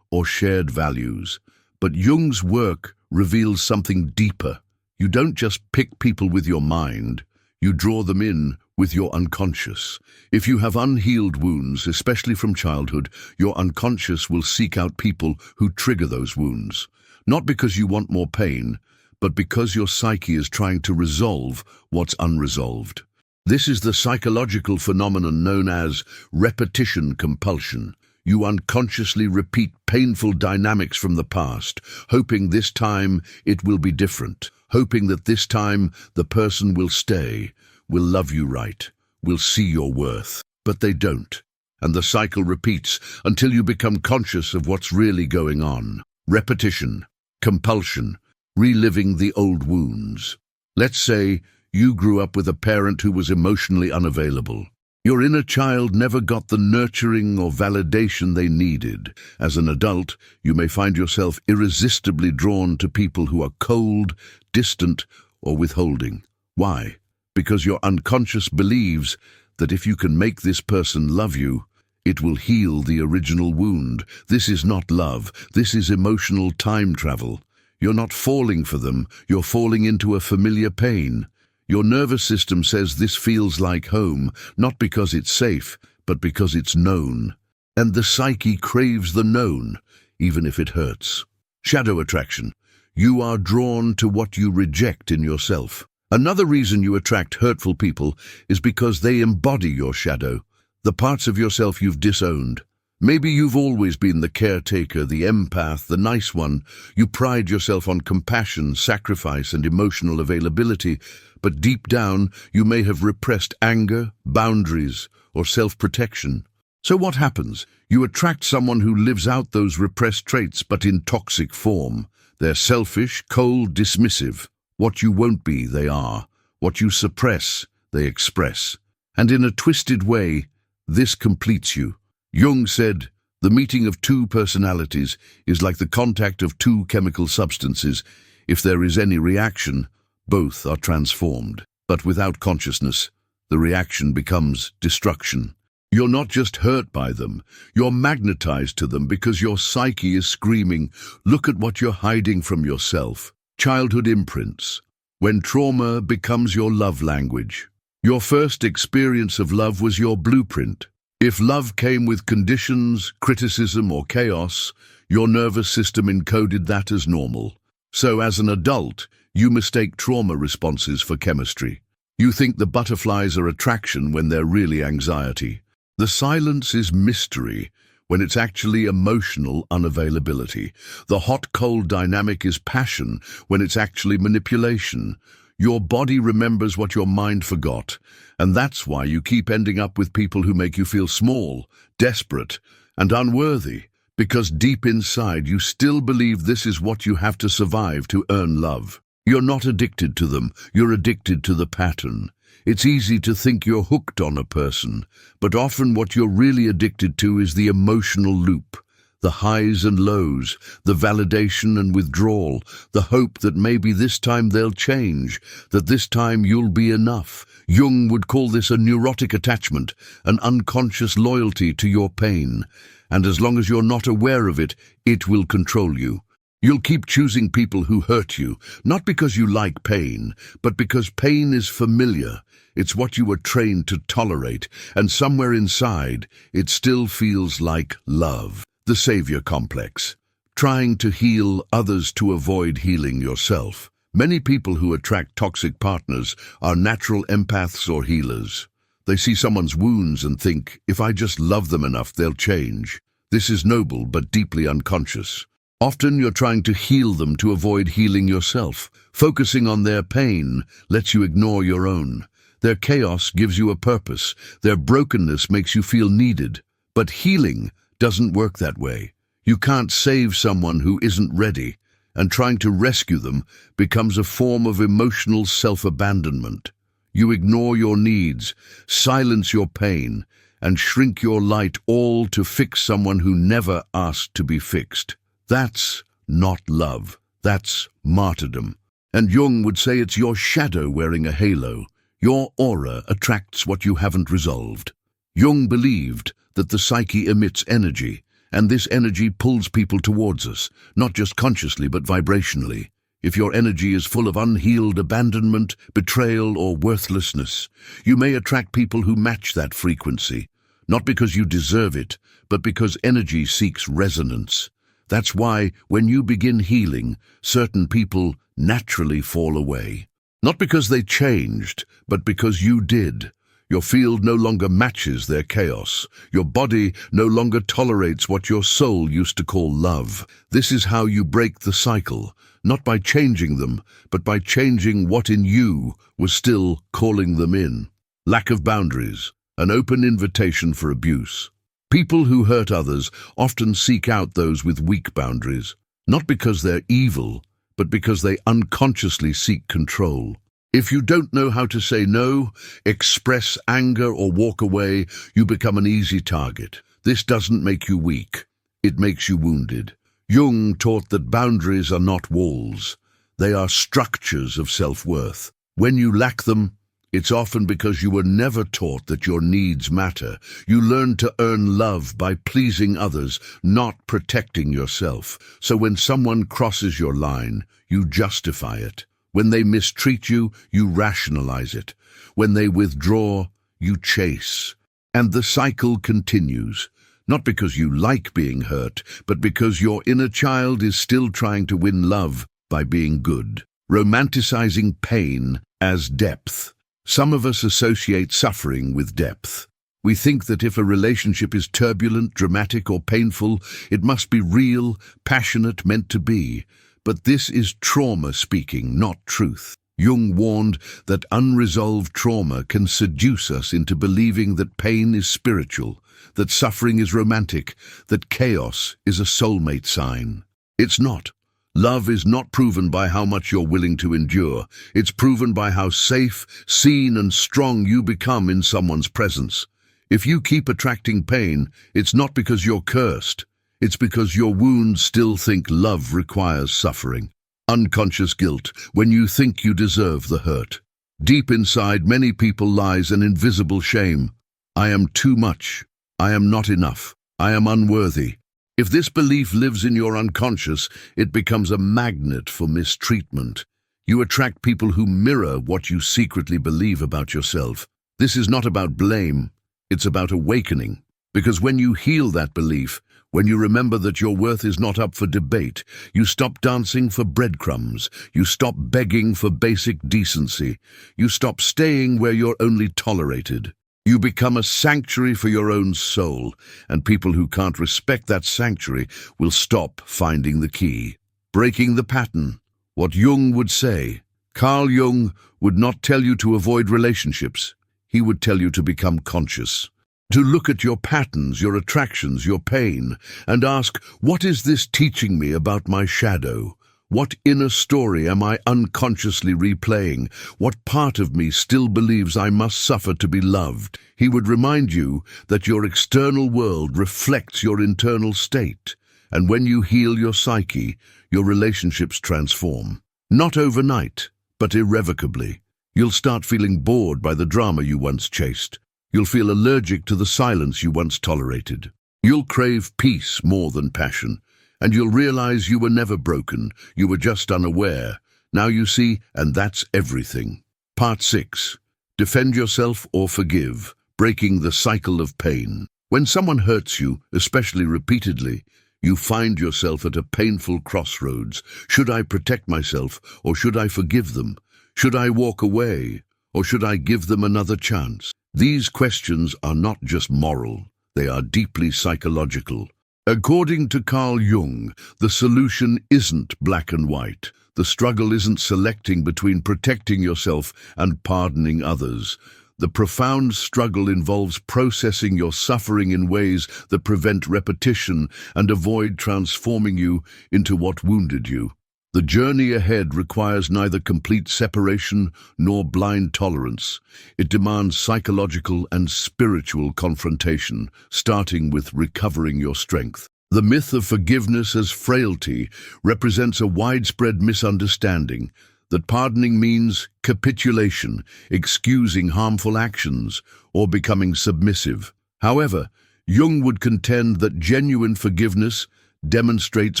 or shared values. But Jung's work reveals something deeper. You don't just pick people with your mind, you draw them in with your unconscious. If you have unhealed wounds, especially from childhood, your unconscious will seek out people who trigger those wounds. Not because you want more pain, but because your psyche is trying to resolve what's unresolved. This is the psychological phenomenon known as repetition compulsion. You unconsciously repeat painful dynamics from the past, hoping this time it will be different, hoping that this time the person will stay, will love you right, will see your worth. But they don't, and the cycle repeats until you become conscious of what's really going on. Repetition, compulsion, reliving the old wounds. Let's say you grew up with a parent who was emotionally unavailable. Your inner child never got the nurturing or validation they needed. As an adult, you may find yourself irresistibly drawn to people who are cold, distant, or withholding. Why? Because your unconscious believes that if you can make this person love you, it will heal the original wound. This is not love. This is emotional time travel. You're not falling for them. You're falling into a familiar pain. Your nervous system says this feels like home, not because it's safe, but because it's known. And the psyche craves the known, even if it hurts. Shadow attraction. You are drawn to what you reject in yourself. Another reason you attract hurtful people is because they embody your shadow, the parts of yourself you've disowned. Maybe you've always been the caretaker, the empath, the nice one. You pride yourself on compassion, sacrifice, and emotional availability, but deep down you may have repressed anger, boundaries, or self-protection. So what happens? You attract someone who lives out those repressed traits, but in toxic form. They're selfish, cold, dismissive. What you won't be, they are. What you suppress, they express. And in a twisted way, this completes you. Jung said, the meeting of two personalities is like the contact of two chemical substances. If there is any reaction, both are transformed. But without consciousness, the reaction becomes destruction. You're not just hurt by them, you're magnetized to them because your psyche is screaming, look at what you're hiding from yourself. Childhood imprints. When trauma becomes your love language. Your first experience of love was your blueprint. If love came with conditions, criticism, or chaos, your nervous system encoded that as normal. So as an adult, you mistake trauma responses for chemistry. You think the butterflies are attraction when they're really anxiety. The silence is mystery when it's actually emotional unavailability. The hot-cold dynamic is passion when it's actually manipulation. Your body remembers what your mind forgot, and that's why you keep ending up with people who make you feel small, desperate, and unworthy, because deep inside you still believe this is what you have to survive to earn love. You're not addicted to them, you're addicted to the pattern. It's easy to think you're hooked on a person, but often what you're really addicted to is the emotional loop. The highs and lows, the validation and withdrawal, the hope that maybe this time they'll change, that this time you'll be enough. Jung would call this a neurotic attachment, an unconscious loyalty to your pain. And as long as you're not aware of it, it will control you. You'll keep choosing people who hurt you, not because you like pain, but because pain is familiar. It's what you were trained to tolerate, and somewhere inside, it still feels like love. The savior complex. Trying to heal others to avoid healing yourself. Many people who attract toxic partners are natural empaths or healers. They see someone's wounds and think, if I just love them enough, they'll change. This is noble but deeply unconscious. Often you're trying to heal them to avoid healing yourself. Focusing on their pain lets you ignore your own. Their chaos gives you a purpose. Their brokenness makes you feel needed. But healing doesn't work that way. You can't save someone who isn't ready, and trying to rescue them becomes a form of emotional self-abandonment. You ignore your needs, silence your pain, and shrink your light, all to fix someone who never asked to be fixed. That's not love. That's martyrdom. And Jung would say it's your shadow wearing a halo. Your aura attracts what you haven't resolved. Jung believed that the psyche emits energy, and this energy pulls people towards us, not just consciously but vibrationally. If your energy is full of unhealed abandonment, betrayal, or worthlessness, you may attract people who match that frequency, not because you deserve it, but because energy seeks resonance. That's why, when you begin healing, certain people naturally fall away. Not because they changed, but because you did. Your field no longer matches their chaos. Your body no longer tolerates what your soul used to call love. This is how you break the cycle, not by changing them, but by changing what in you was still calling them in. Lack of boundaries, an open invitation for abuse. People who hurt others often seek out those with weak boundaries, not because they're evil, but because they unconsciously seek control. If you don't know how to say no, express anger, or walk away, you become an easy target. This doesn't make you weak. It makes you wounded. Jung taught that boundaries are not walls. They are structures of self-worth. When you lack them, it's often because you were never taught that your needs matter. You learned to earn love by pleasing others, not protecting yourself. So when someone crosses your line, you justify it. When they mistreat you, you rationalize it. When they withdraw, you chase. And the cycle continues, not because you like being hurt, but because your inner child is still trying to win love by being good. Romanticizing pain as depth. Some of us associate suffering with depth. We think that if a relationship is turbulent, dramatic, or painful, it must be real, passionate, meant to be. But this is trauma speaking, not truth. Jung warned that unresolved trauma can seduce us into believing that pain is spiritual, that suffering is romantic, that chaos is a soulmate sign. It's not. Love is not proven by how much you're willing to endure. It's proven by how safe, seen, and strong you become in someone's presence. If you keep attracting pain, it's not because you're cursed. It's because your wounds still think love requires suffering. Unconscious guilt, when you think you deserve the hurt. Deep inside many people lies an invisible shame. I am too much. I am not enough. I am unworthy. If this belief lives in your unconscious, it becomes a magnet for mistreatment. You attract people who mirror what you secretly believe about yourself. This is not about blame, it's about awakening. Because when you heal that belief, when you remember that your worth is not up for debate, you stop dancing for breadcrumbs, you stop begging for basic decency, you stop staying where you're only tolerated. You become a sanctuary for your own soul, and people who can't respect that sanctuary will stop finding the key. Breaking the pattern. What Jung would say. Carl Jung would not tell you to avoid relationships. He would tell you to become conscious. To look at your patterns, your attractions, your pain, and ask, what is this teaching me about my shadow? What inner story am I unconsciously replaying? What part of me still believes I must suffer to be loved? He would remind you that your external world reflects your internal state, and when you heal your psyche, your relationships transform. Not overnight, but irrevocably. You'll start feeling bored by the drama you once chased. You'll feel allergic to the silence you once tolerated. You'll crave peace more than passion. And you'll realize you were never broken, you were just unaware. Now you see, and that's everything. Part 6. Defend yourself or forgive, breaking the cycle of pain. When someone hurts you, especially repeatedly, you find yourself at a painful crossroads. Should I protect myself, or should I forgive them? Should I walk away, or should I give them another chance? These questions are not just moral, they are deeply psychological. According to Carl Jung, the solution isn't black and white. The struggle isn't selecting between protecting yourself and pardoning others. The profound struggle involves processing your suffering in ways that prevent repetition and avoid transforming you into what wounded you. The journey ahead requires neither complete separation nor blind tolerance. It demands psychological and spiritual confrontation, starting with recovering your strength. The myth of forgiveness as frailty represents a widespread misunderstanding that pardoning means capitulation, excusing harmful actions, or becoming submissive. However, Jung would contend that genuine forgiveness demonstrates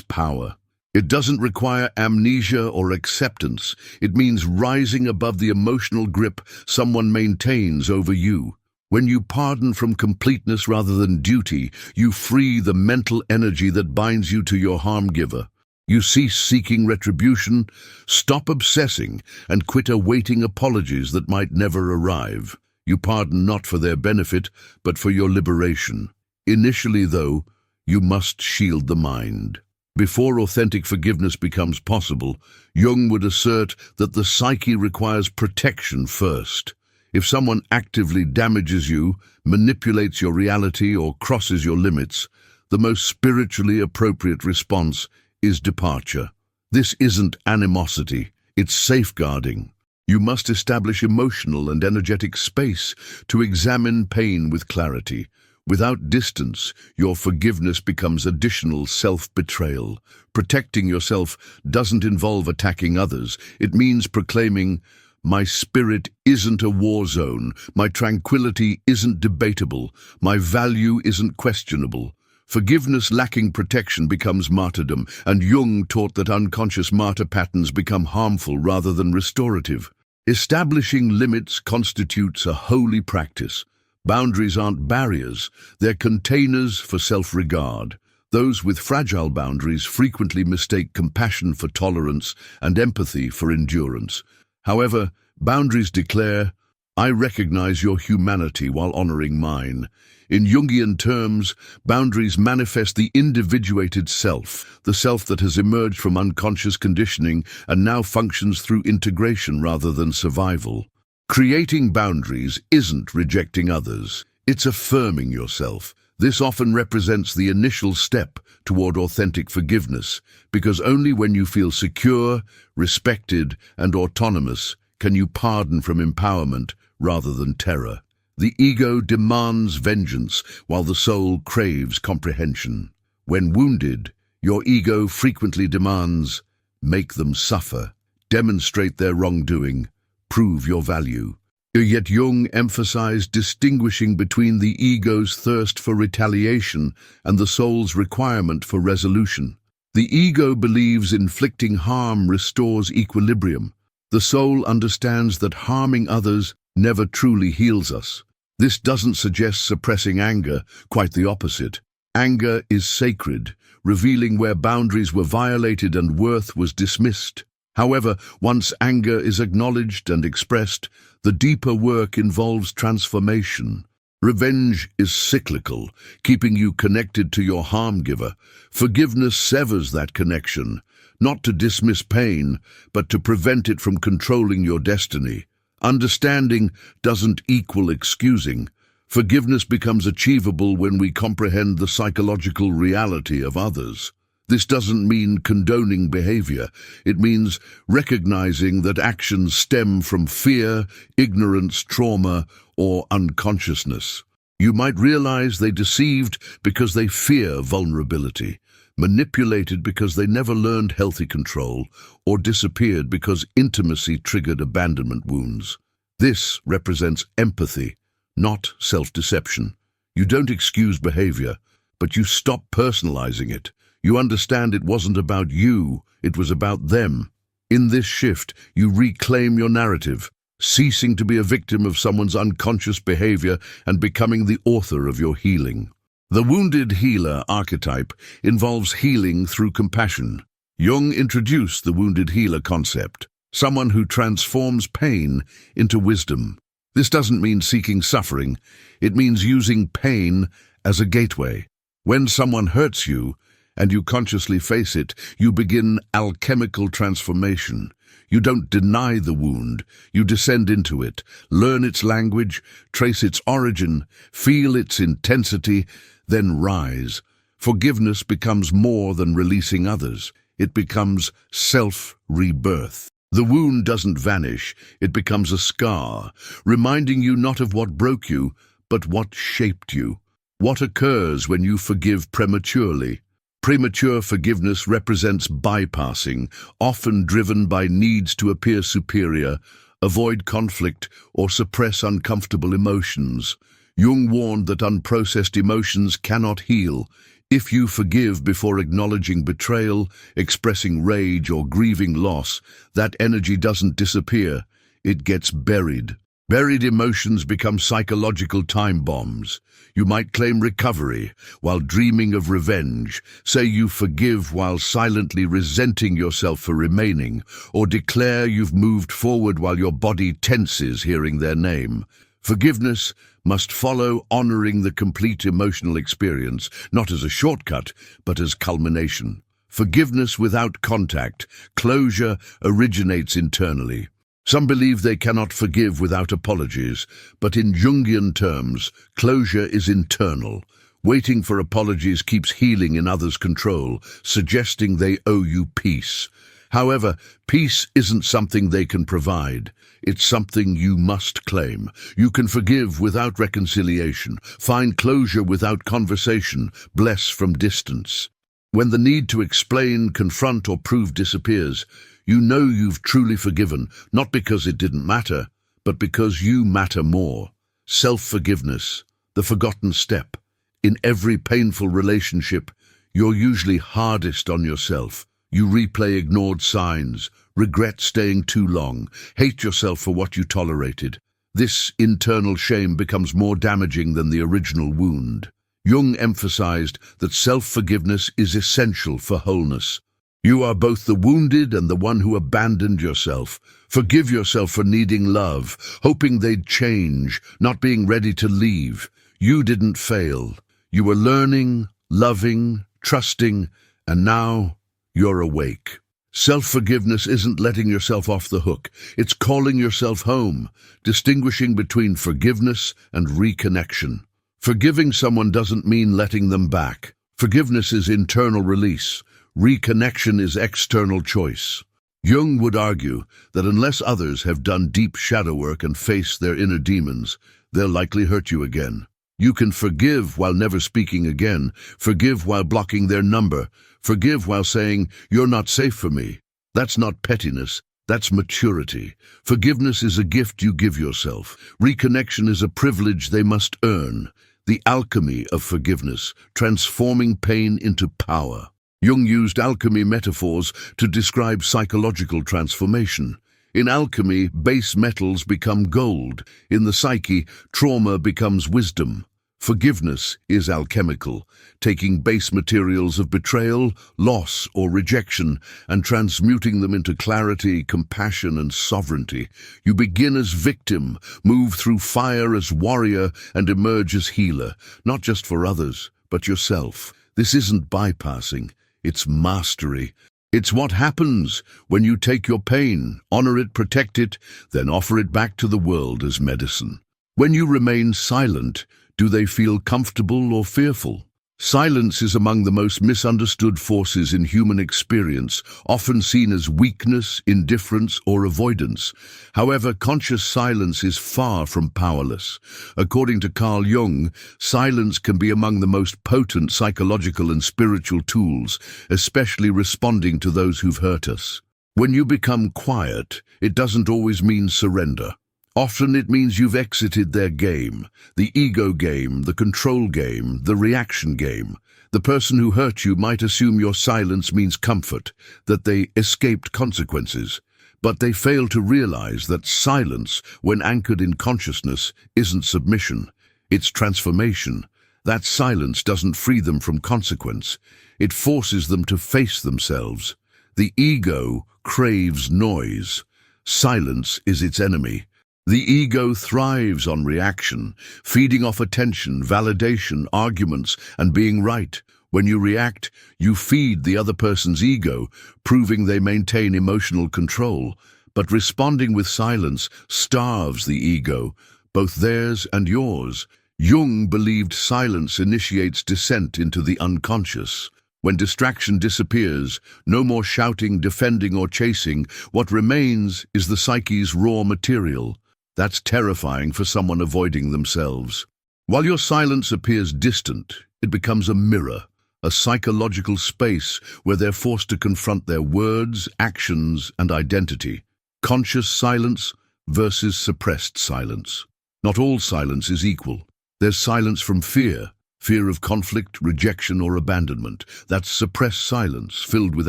power. It doesn't require amnesia or acceptance. It means rising above the emotional grip someone maintains over you. When you pardon from completeness rather than duty, you free the mental energy that binds you to your harm-giver. You cease seeking retribution, stop obsessing, and quit awaiting apologies that might never arrive. You pardon not for their benefit, but for your liberation. Initially, though, you must shield the mind. Before authentic forgiveness becomes possible, Jung would assert that the psyche requires protection first. If someone actively damages you, manipulates your reality, or crosses your limits, the most spiritually appropriate response is departure. This isn't animosity, it's safeguarding. You must establish emotional and energetic space to examine pain with clarity. Without distance, your forgiveness becomes additional self-betrayal. Protecting yourself doesn't involve attacking others. It means proclaiming, "My spirit isn't a war zone. My tranquility isn't debatable. My value isn't questionable." Forgiveness lacking protection becomes martyrdom, and Jung taught that unconscious martyr patterns become harmful rather than restorative. Establishing limits constitutes a holy practice. Boundaries aren't barriers, they're containers for self-regard. Those with fragile boundaries frequently mistake compassion for tolerance and empathy for endurance. However, boundaries declare, "I recognize your humanity while honoring mine." In Jungian terms, boundaries manifest the individuated self, the self that has emerged from unconscious conditioning and now functions through integration rather than survival. Creating boundaries isn't rejecting others, it's affirming yourself. This often represents the initial step toward authentic forgiveness, because only when you feel secure, respected, and autonomous can you pardon from empowerment rather than terror. The ego demands vengeance, while the soul craves comprehension. When wounded, your ego frequently demands, "Make them suffer, demonstrate their wrongdoing, prove your value." Yet Jung emphasized distinguishing between the ego's thirst for retaliation and the soul's requirement for resolution. The ego believes inflicting harm restores equilibrium. The soul understands that harming others never truly heals us. This doesn't suggest suppressing anger, quite the opposite. Anger is sacred, revealing where boundaries were violated and worth was dismissed. However, once anger is acknowledged and expressed, the deeper work involves transformation. Revenge is cyclical, keeping you connected to your harm-giver. Forgiveness severs that connection, not to dismiss pain, but to prevent it from controlling your destiny. Understanding doesn't equal excusing. Forgiveness becomes achievable when we comprehend the psychological reality of others. This doesn't mean condoning behavior. It means recognizing that actions stem from fear, ignorance, trauma, or unconsciousness. You might realize they deceived because they fear vulnerability, manipulated because they never learned healthy control, or disappeared because intimacy triggered abandonment wounds. This represents empathy, not self-deception. You don't excuse behavior, but you stop personalizing it. You understand it wasn't about you, it was about them. In this shift, you reclaim your narrative, ceasing to be a victim of someone's unconscious behavior and becoming the author of your healing. The wounded healer archetype involves healing through compassion. Jung introduced the wounded healer concept, someone who transforms pain into wisdom. This doesn't mean seeking suffering, it means using pain as a gateway. When someone hurts you, and you consciously face it, you begin alchemical transformation. You don't deny the wound, you descend into it, learn its language, trace its origin, feel its intensity, then rise. Forgiveness becomes more than releasing others. It becomes self-rebirth. The wound doesn't vanish, it becomes a scar, reminding you not of what broke you, but what shaped you. What occurs when you forgive prematurely? Premature forgiveness represents bypassing, often driven by needs to appear superior, avoid conflict, or suppress uncomfortable emotions. Jung warned that unprocessed emotions cannot heal. If you forgive before acknowledging betrayal, expressing rage, or grieving loss, that energy doesn't disappear, it gets buried. Buried emotions become psychological time bombs. You might claim recovery while dreaming of revenge, say you forgive while silently resenting yourself for remaining, or declare you've moved forward while your body tenses hearing their name. Forgiveness must follow honoring the complete emotional experience, not as a shortcut, but as culmination. Forgiveness without contact, closure, originates internally. Some believe they cannot forgive without apologies, but in Jungian terms, closure is internal. Waiting for apologies keeps healing in others' control, suggesting they owe you peace. However, peace isn't something they can provide. It's something you must claim. You can forgive without reconciliation, find closure without conversation, bless from distance. When the need to explain, confront, or prove disappears, you know you've truly forgiven, not because it didn't matter, but because you matter more. Self-forgiveness, the forgotten step. In every painful relationship, you're usually hardest on yourself. You replay ignored signs, regret staying too long, hate yourself for what you tolerated. This internal shame becomes more damaging than the original wound. Jung emphasized that self-forgiveness is essential for wholeness. You are both the wounded and the one who abandoned yourself. Forgive yourself for needing love, hoping they'd change, not being ready to leave. You didn't fail. You were learning, loving, trusting, and now you're awake. Self-forgiveness isn't letting yourself off the hook. It's calling yourself home, distinguishing between forgiveness and reconnection. Forgiving someone doesn't mean letting them back. Forgiveness is internal release. Reconnection is external choice. Jung would argue that unless others have done deep shadow work and faced their inner demons, they'll likely hurt you again. You can forgive while never speaking again, forgive while blocking their number, forgive while saying, "You're not safe for me." That's not pettiness, that's maturity. Forgiveness is a gift you give yourself. Reconnection is a privilege they must earn. The alchemy of forgiveness, transforming pain into power. Jung used alchemy metaphors to describe psychological transformation. In alchemy, base metals become gold. In the psyche, trauma becomes wisdom. Forgiveness is alchemical, taking base materials of betrayal, loss, or rejection, and transmuting them into clarity, compassion, and sovereignty. You begin as victim, move through fire as warrior, and emerge as healer, not just for others, but yourself. This isn't bypassing. It's mastery. It's what happens when you take your pain, honor it, protect it, then offer it back to the world as medicine. When you remain silent, do they feel comfortable or fearful? Silence is among the most misunderstood forces in human experience, often seen as weakness, indifference, or avoidance. However, conscious silence is far from powerless. According to Carl Jung, silence can be among the most potent psychological and spiritual tools, especially responding to those who've hurt us. When you become quiet, it doesn't always mean surrender. Often it means you've exited their game, the ego game, the control game, the reaction game. The person who hurt you might assume your silence means comfort, that they escaped consequences. But they fail to realize that silence, when anchored in consciousness, isn't submission. It's transformation. That silence doesn't free them from consequence. It forces them to face themselves. The ego craves noise. Silence is its enemy. The ego thrives on reaction, feeding off attention, validation, arguments, and being right. When you react, you feed the other person's ego, proving they maintain emotional control. But responding with silence starves the ego, both theirs and yours. Jung believed silence initiates descent into the unconscious. When distraction disappears, no more shouting, defending, or chasing, what remains is the psyche's raw material. That's terrifying for someone avoiding themselves. While your silence appears distant, it becomes a mirror, a psychological space where they're forced to confront their words, actions, and identity. Conscious silence versus suppressed silence. Not all silence is equal. There's silence from fear of conflict, rejection, or abandonment. That's suppressed silence, filled with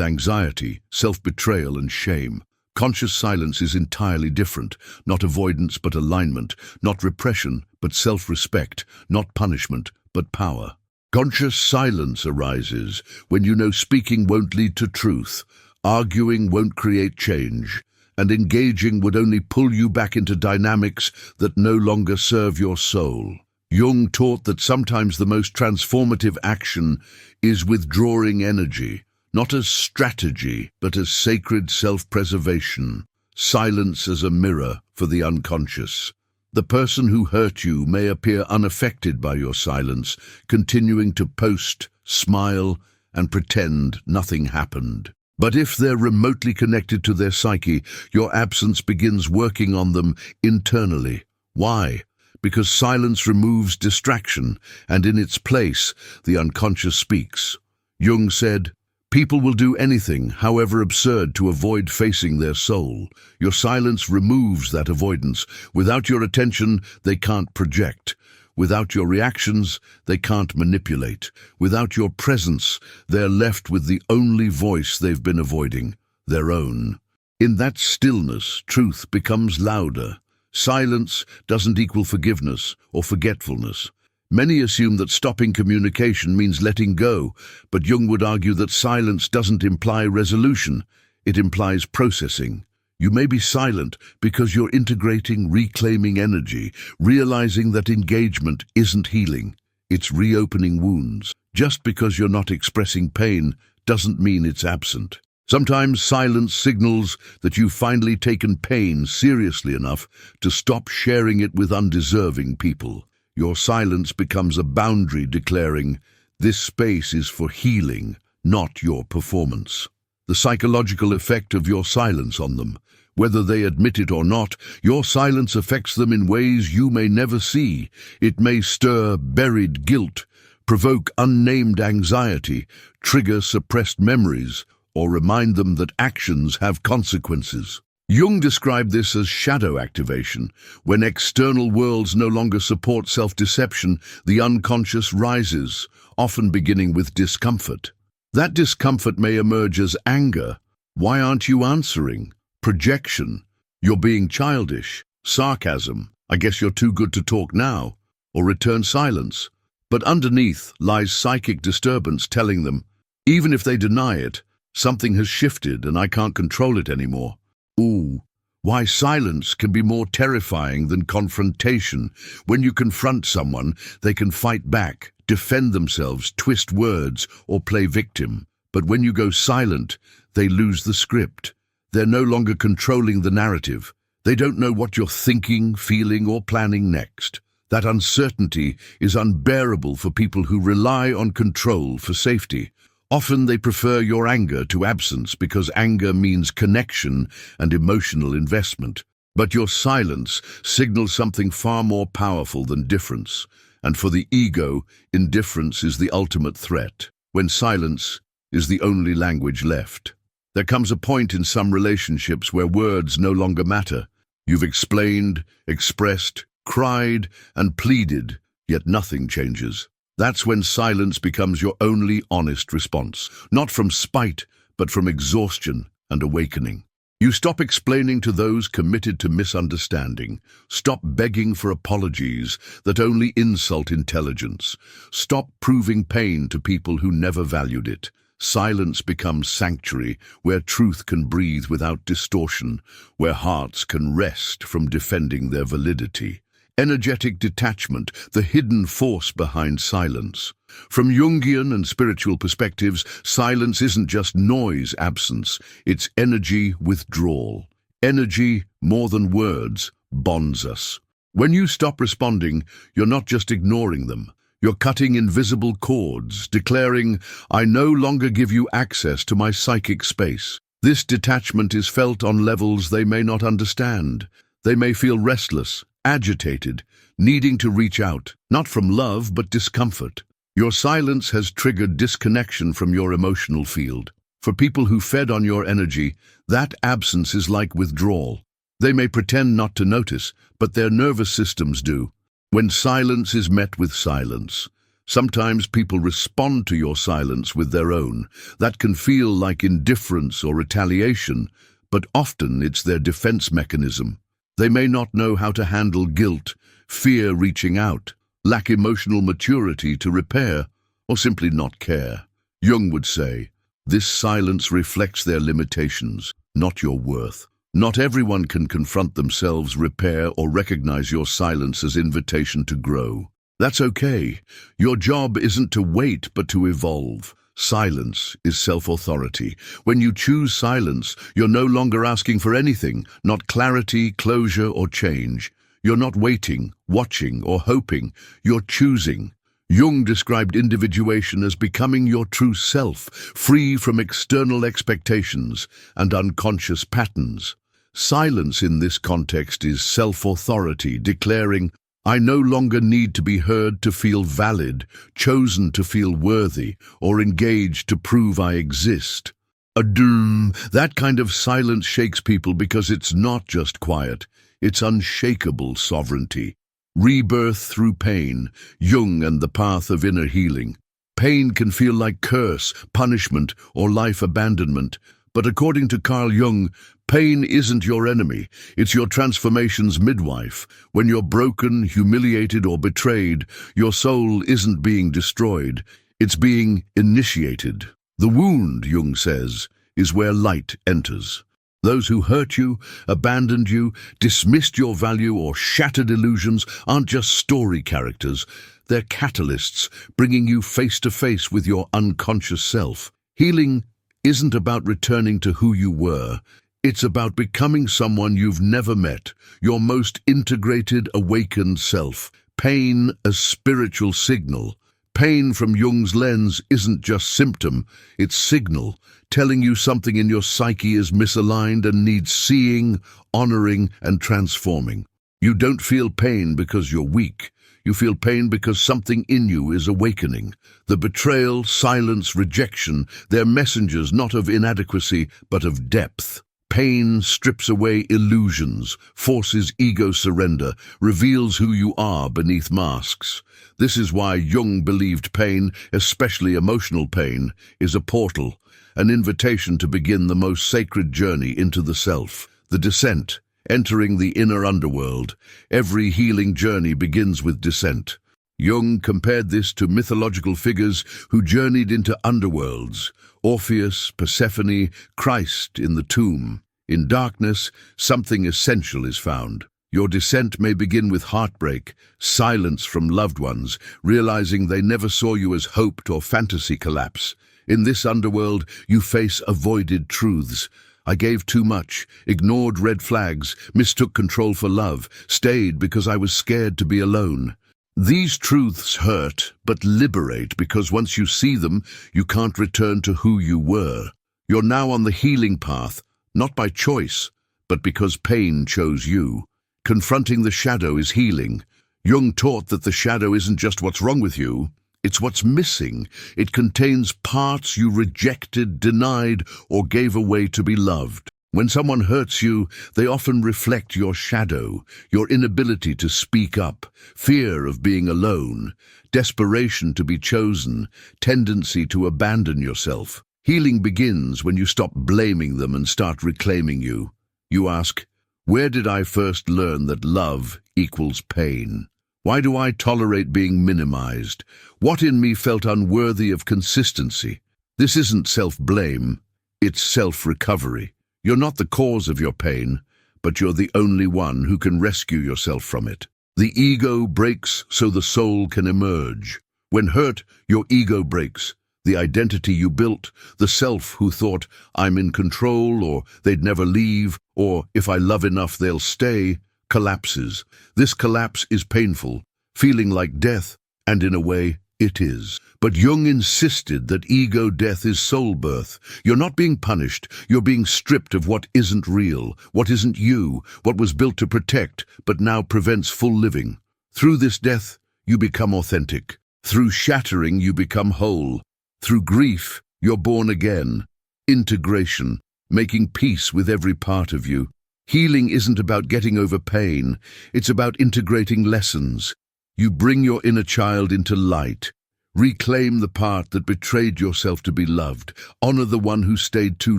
anxiety, self-betrayal, and shame. Conscious silence is entirely different, not avoidance but alignment, not repression but self-respect, not punishment but power. Conscious silence arises when you know speaking won't lead to truth, arguing won't create change, and engaging would only pull you back into dynamics that no longer serve your soul. Jung taught that sometimes the most transformative action is withdrawing energy, not as strategy, but as sacred self-preservation, silence as a mirror for the unconscious. The person who hurt you may appear unaffected by your silence, continuing to post, smile, and pretend nothing happened. But if they're remotely connected to their psyche, your absence begins working on them internally. Why? Because silence removes distraction, and in its place, the unconscious speaks. Jung said, "People will do anything, however absurd, to avoid facing their soul. Your silence removes that avoidance. Without your attention, they can't project. Without your reactions, they can't manipulate. Without your presence, they're left with the only voice they've been avoiding, their own. In that stillness, truth becomes louder. Silence doesn't equal forgiveness or forgetfulness. Many assume that stopping communication means letting go, but Jung would argue that silence doesn't imply resolution. It implies processing. You may be silent because you're integrating, reclaiming energy, realizing that engagement isn't healing. It's reopening wounds. Just because you're not expressing pain doesn't mean it's absent. Sometimes silence signals that you've finally taken pain seriously enough to stop sharing it with undeserving people. Your silence becomes a boundary declaring, this space is for healing, not your performance. The psychological effect of your silence on them. Whether they admit it or not, your silence affects them in ways you may never see. It may stir buried guilt, provoke unnamed anxiety, trigger suppressed memories, or remind them that actions have consequences. Jung described this as shadow activation. When external worlds no longer support self-deception, the unconscious rises, often beginning with discomfort. That discomfort may emerge as anger. Why aren't you answering? Projection. You're being childish. Sarcasm. I guess you're too good to talk now. Or return silence. But underneath lies psychic disturbance telling them, even if they deny it, something has shifted and I can't control it anymore. Ooh, why silence can be more terrifying than confrontation. When you confront someone, they can fight back, defend themselves, twist words, or play victim. But when you go silent, they lose the script. They're no longer controlling the narrative. They don't know what you're thinking, feeling, or planning next. That uncertainty is unbearable for people who rely on control for safety. Often they prefer your anger to absence because anger means connection and emotional investment. But your silence signals something far more powerful than difference. And for the ego, indifference is the ultimate threat, when silence is the only language left. There comes a point in some relationships where words no longer matter. You've explained, expressed, cried, and pleaded, yet nothing changes. That's when silence becomes your only honest response, not from spite, but from exhaustion and awakening. You stop explaining to those committed to misunderstanding. Stop begging for apologies that only insult intelligence. Stop proving pain to people who never valued it. Silence becomes sanctuary, where truth can breathe without distortion, where hearts can rest from defending their validity. Energetic detachment, the hidden force behind silence. From Jungian and spiritual perspectives, silence isn't just noise absence, it's energy withdrawal. Energy, more than words, bonds us. When you stop responding, you're not just ignoring them. You're cutting invisible cords, declaring, "I no longer give you access to my psychic space." This detachment is felt on levels they may not understand. They may feel restless, agitated, needing to reach out, not from love but discomfort. Your silence has triggered disconnection from your emotional field. For people who fed on your energy, that absence is like withdrawal. They may pretend not to notice, but their nervous systems do. When silence is met with silence, sometimes people respond to your silence with their own. That can feel like indifference or retaliation, but often it's their defense mechanism. They may not know how to handle guilt, fear reaching out, lack emotional maturity to repair, or simply not care. Jung would say, this silence reflects their limitations, not your worth. Not everyone can confront themselves, repair, or recognize your silence as invitation to grow. That's okay. Your job isn't to wait, but to evolve. Silence is self-authority. When you choose silence, you're no longer asking for anything, not clarity, closure, or change. You're not waiting, watching, or hoping. You're choosing. Jung described individuation as becoming your true self, free from external expectations and unconscious patterns. Silence in this context is self-authority, declaring, I no longer need to be heard to feel valid, chosen to feel worthy, or engaged to prove I exist. That kind of silence shakes people because it's not just quiet, it's unshakable sovereignty. Rebirth through pain, Jung and the path of inner healing. Pain can feel like curse, punishment, or life abandonment, but according to Carl Jung, pain isn't your enemy, it's your transformation's midwife. When you're broken, humiliated, or betrayed, your soul isn't being destroyed, it's being initiated. The wound, Jung says, is where light enters. Those who hurt you, abandoned you, dismissed your value, or shattered illusions aren't just story characters, they're catalysts, bringing you face to face with your unconscious self. Healing isn't about returning to who you were. It's about becoming someone you've never met, your most integrated, awakened self. Pain as spiritual signal. Pain from Jung's lens isn't just symptom, it's signal, telling you something in your psyche is misaligned and needs seeing, honoring, and transforming. You don't feel pain because you're weak. You feel pain because something in you is awakening. The betrayal, silence, rejection, they're messengers not of inadequacy, but of depth. Pain strips away illusions, forces ego surrender, reveals who you are beneath masks. This is why Jung believed pain, especially emotional pain, is a portal, an invitation to begin the most sacred journey into the self, the descent, entering the inner underworld. Every healing journey begins with descent. Jung compared this to mythological figures who journeyed into underworlds, Orpheus, Persephone, Christ in the tomb. In darkness, something essential is found. Your descent may begin with heartbreak, silence from loved ones, realizing they never saw you as hoped or fantasy collapse. In this underworld, you face avoided truths. I gave too much, ignored red flags, mistook control for love, stayed because I was scared to be alone. These truths hurt, but liberate, because once you see them, you can't return to who you were. You're now on the healing path, not by choice, but because pain chose you. Confronting the shadow is healing. Jung taught that the shadow isn't just what's wrong with you, it's what's missing. It contains parts you rejected, denied, or gave away to be loved. When someone hurts you, they often reflect your shadow, your inability to speak up, fear of being alone, desperation to be chosen, tendency to abandon yourself. Healing begins when you stop blaming them and start reclaiming you. You ask, where did I first learn that love equals pain? Why do I tolerate being minimized? What in me felt unworthy of consistency? This isn't self-blame, it's self-recovery. You're not the cause of your pain, but you're the only one who can rescue yourself from it. The ego breaks so the soul can emerge. When hurt, your ego breaks. The identity you built, the self who thought, I'm in control, or they'd never leave, or if I love enough they'll stay, collapses. This collapse is painful, feeling like death, and in a way, it is. But Jung insisted that ego death is soul birth. You're not being punished, you're being stripped of what isn't real, what isn't you, what was built to protect, but now prevents full living. Through this death, you become authentic. Through shattering, you become whole. Through grief, you're born again. Integration, making peace with every part of you. Healing isn't about getting over pain, it's about integrating lessons. You bring your inner child into light. Reclaim the part that betrayed yourself to be loved. Honor the one who stayed too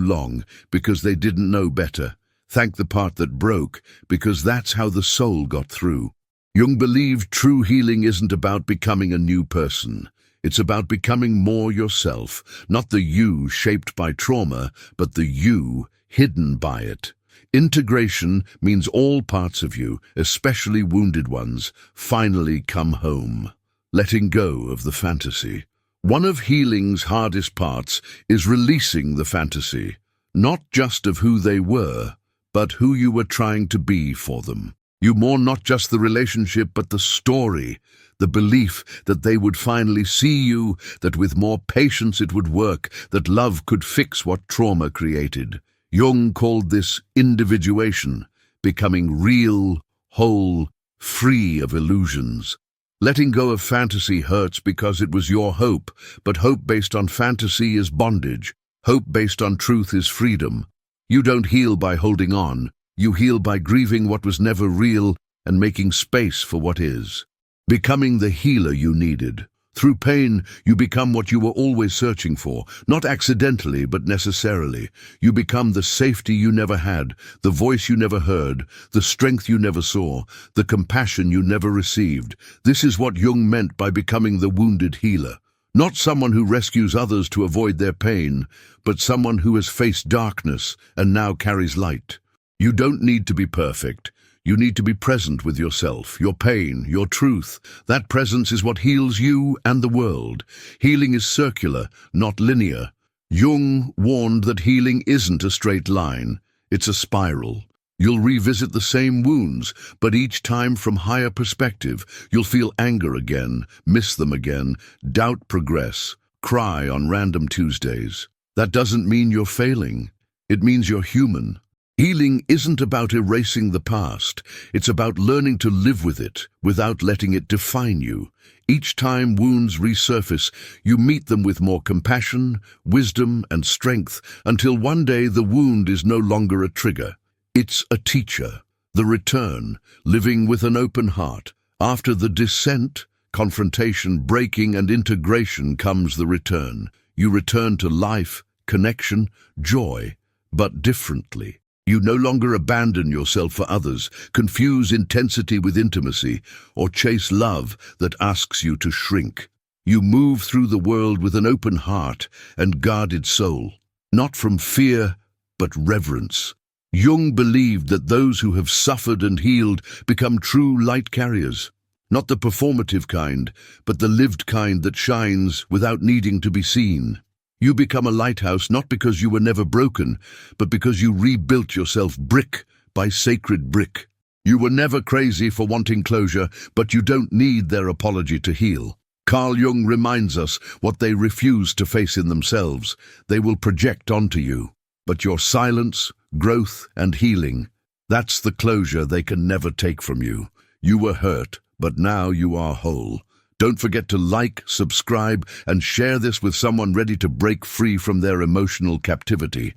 long because they didn't know better. Thank the part that broke because that's how the soul got through. Jung believed true healing isn't about becoming a new person. It's about becoming more yourself, not the you shaped by trauma, but the you hidden by it. Integration means all parts of you, especially wounded ones, finally come home. Letting go of the fantasy. One of healing's hardest parts is releasing the fantasy, not just of who they were, but who you were trying to be for them. You mourn not just the relationship, but the story, the belief that they would finally see you, that with more patience it would work, that love could fix what trauma created. Jung called this individuation, becoming real, whole, free of illusions. Letting go of fantasy hurts because it was your hope, but hope based on fantasy is bondage. Hope based on truth is freedom. You don't heal by holding on. You heal by grieving what was never real and making space for what is. Becoming the healer you needed. Through pain, you become what you were always searching for, not accidentally, but necessarily. You become the safety you never had, the voice you never heard, the strength you never saw, the compassion you never received. This is what Jung meant by becoming the wounded healer. Not someone who rescues others to avoid their pain, but someone who has faced darkness and now carries light. You don't need to be perfect. You need to be present with yourself, your pain, your truth. That presence is what heals you and the world. Healing is circular, not linear. Jung warned that healing isn't a straight line. It's a spiral. You'll revisit the same wounds, but each time from higher perspective. You'll feel anger again, miss them again, doubt progress, cry on random Tuesdays. That doesn't mean you're failing. It means you're human. Healing isn't about erasing the past. It's about learning to live with it without letting it define you. Each time wounds resurface, you meet them with more compassion, wisdom, and strength until one day the wound is no longer a trigger. It's a teacher. The return, living with an open heart. After the descent, confrontation, breaking, and integration comes the return. You return to life, connection, joy, but differently. You no longer abandon yourself for others, confuse intensity with intimacy, or chase love that asks you to shrink. You move through the world with an open heart and guarded soul, not from fear, but reverence. Jung believed that those who have suffered and healed become true light carriers, not the performative kind, but the lived kind that shines without needing to be seen. You become a lighthouse not because you were never broken, but because you rebuilt yourself brick by sacred brick. You were never crazy for wanting closure, but you don't need their apology to heal. Carl Jung reminds us what they refuse to face in themselves, they will project onto you. But your silence, growth, and healing, that's the closure they can never take from you. You were hurt, but now you are whole. Don't forget to like, subscribe, and share this with someone ready to break free from their emotional captivity.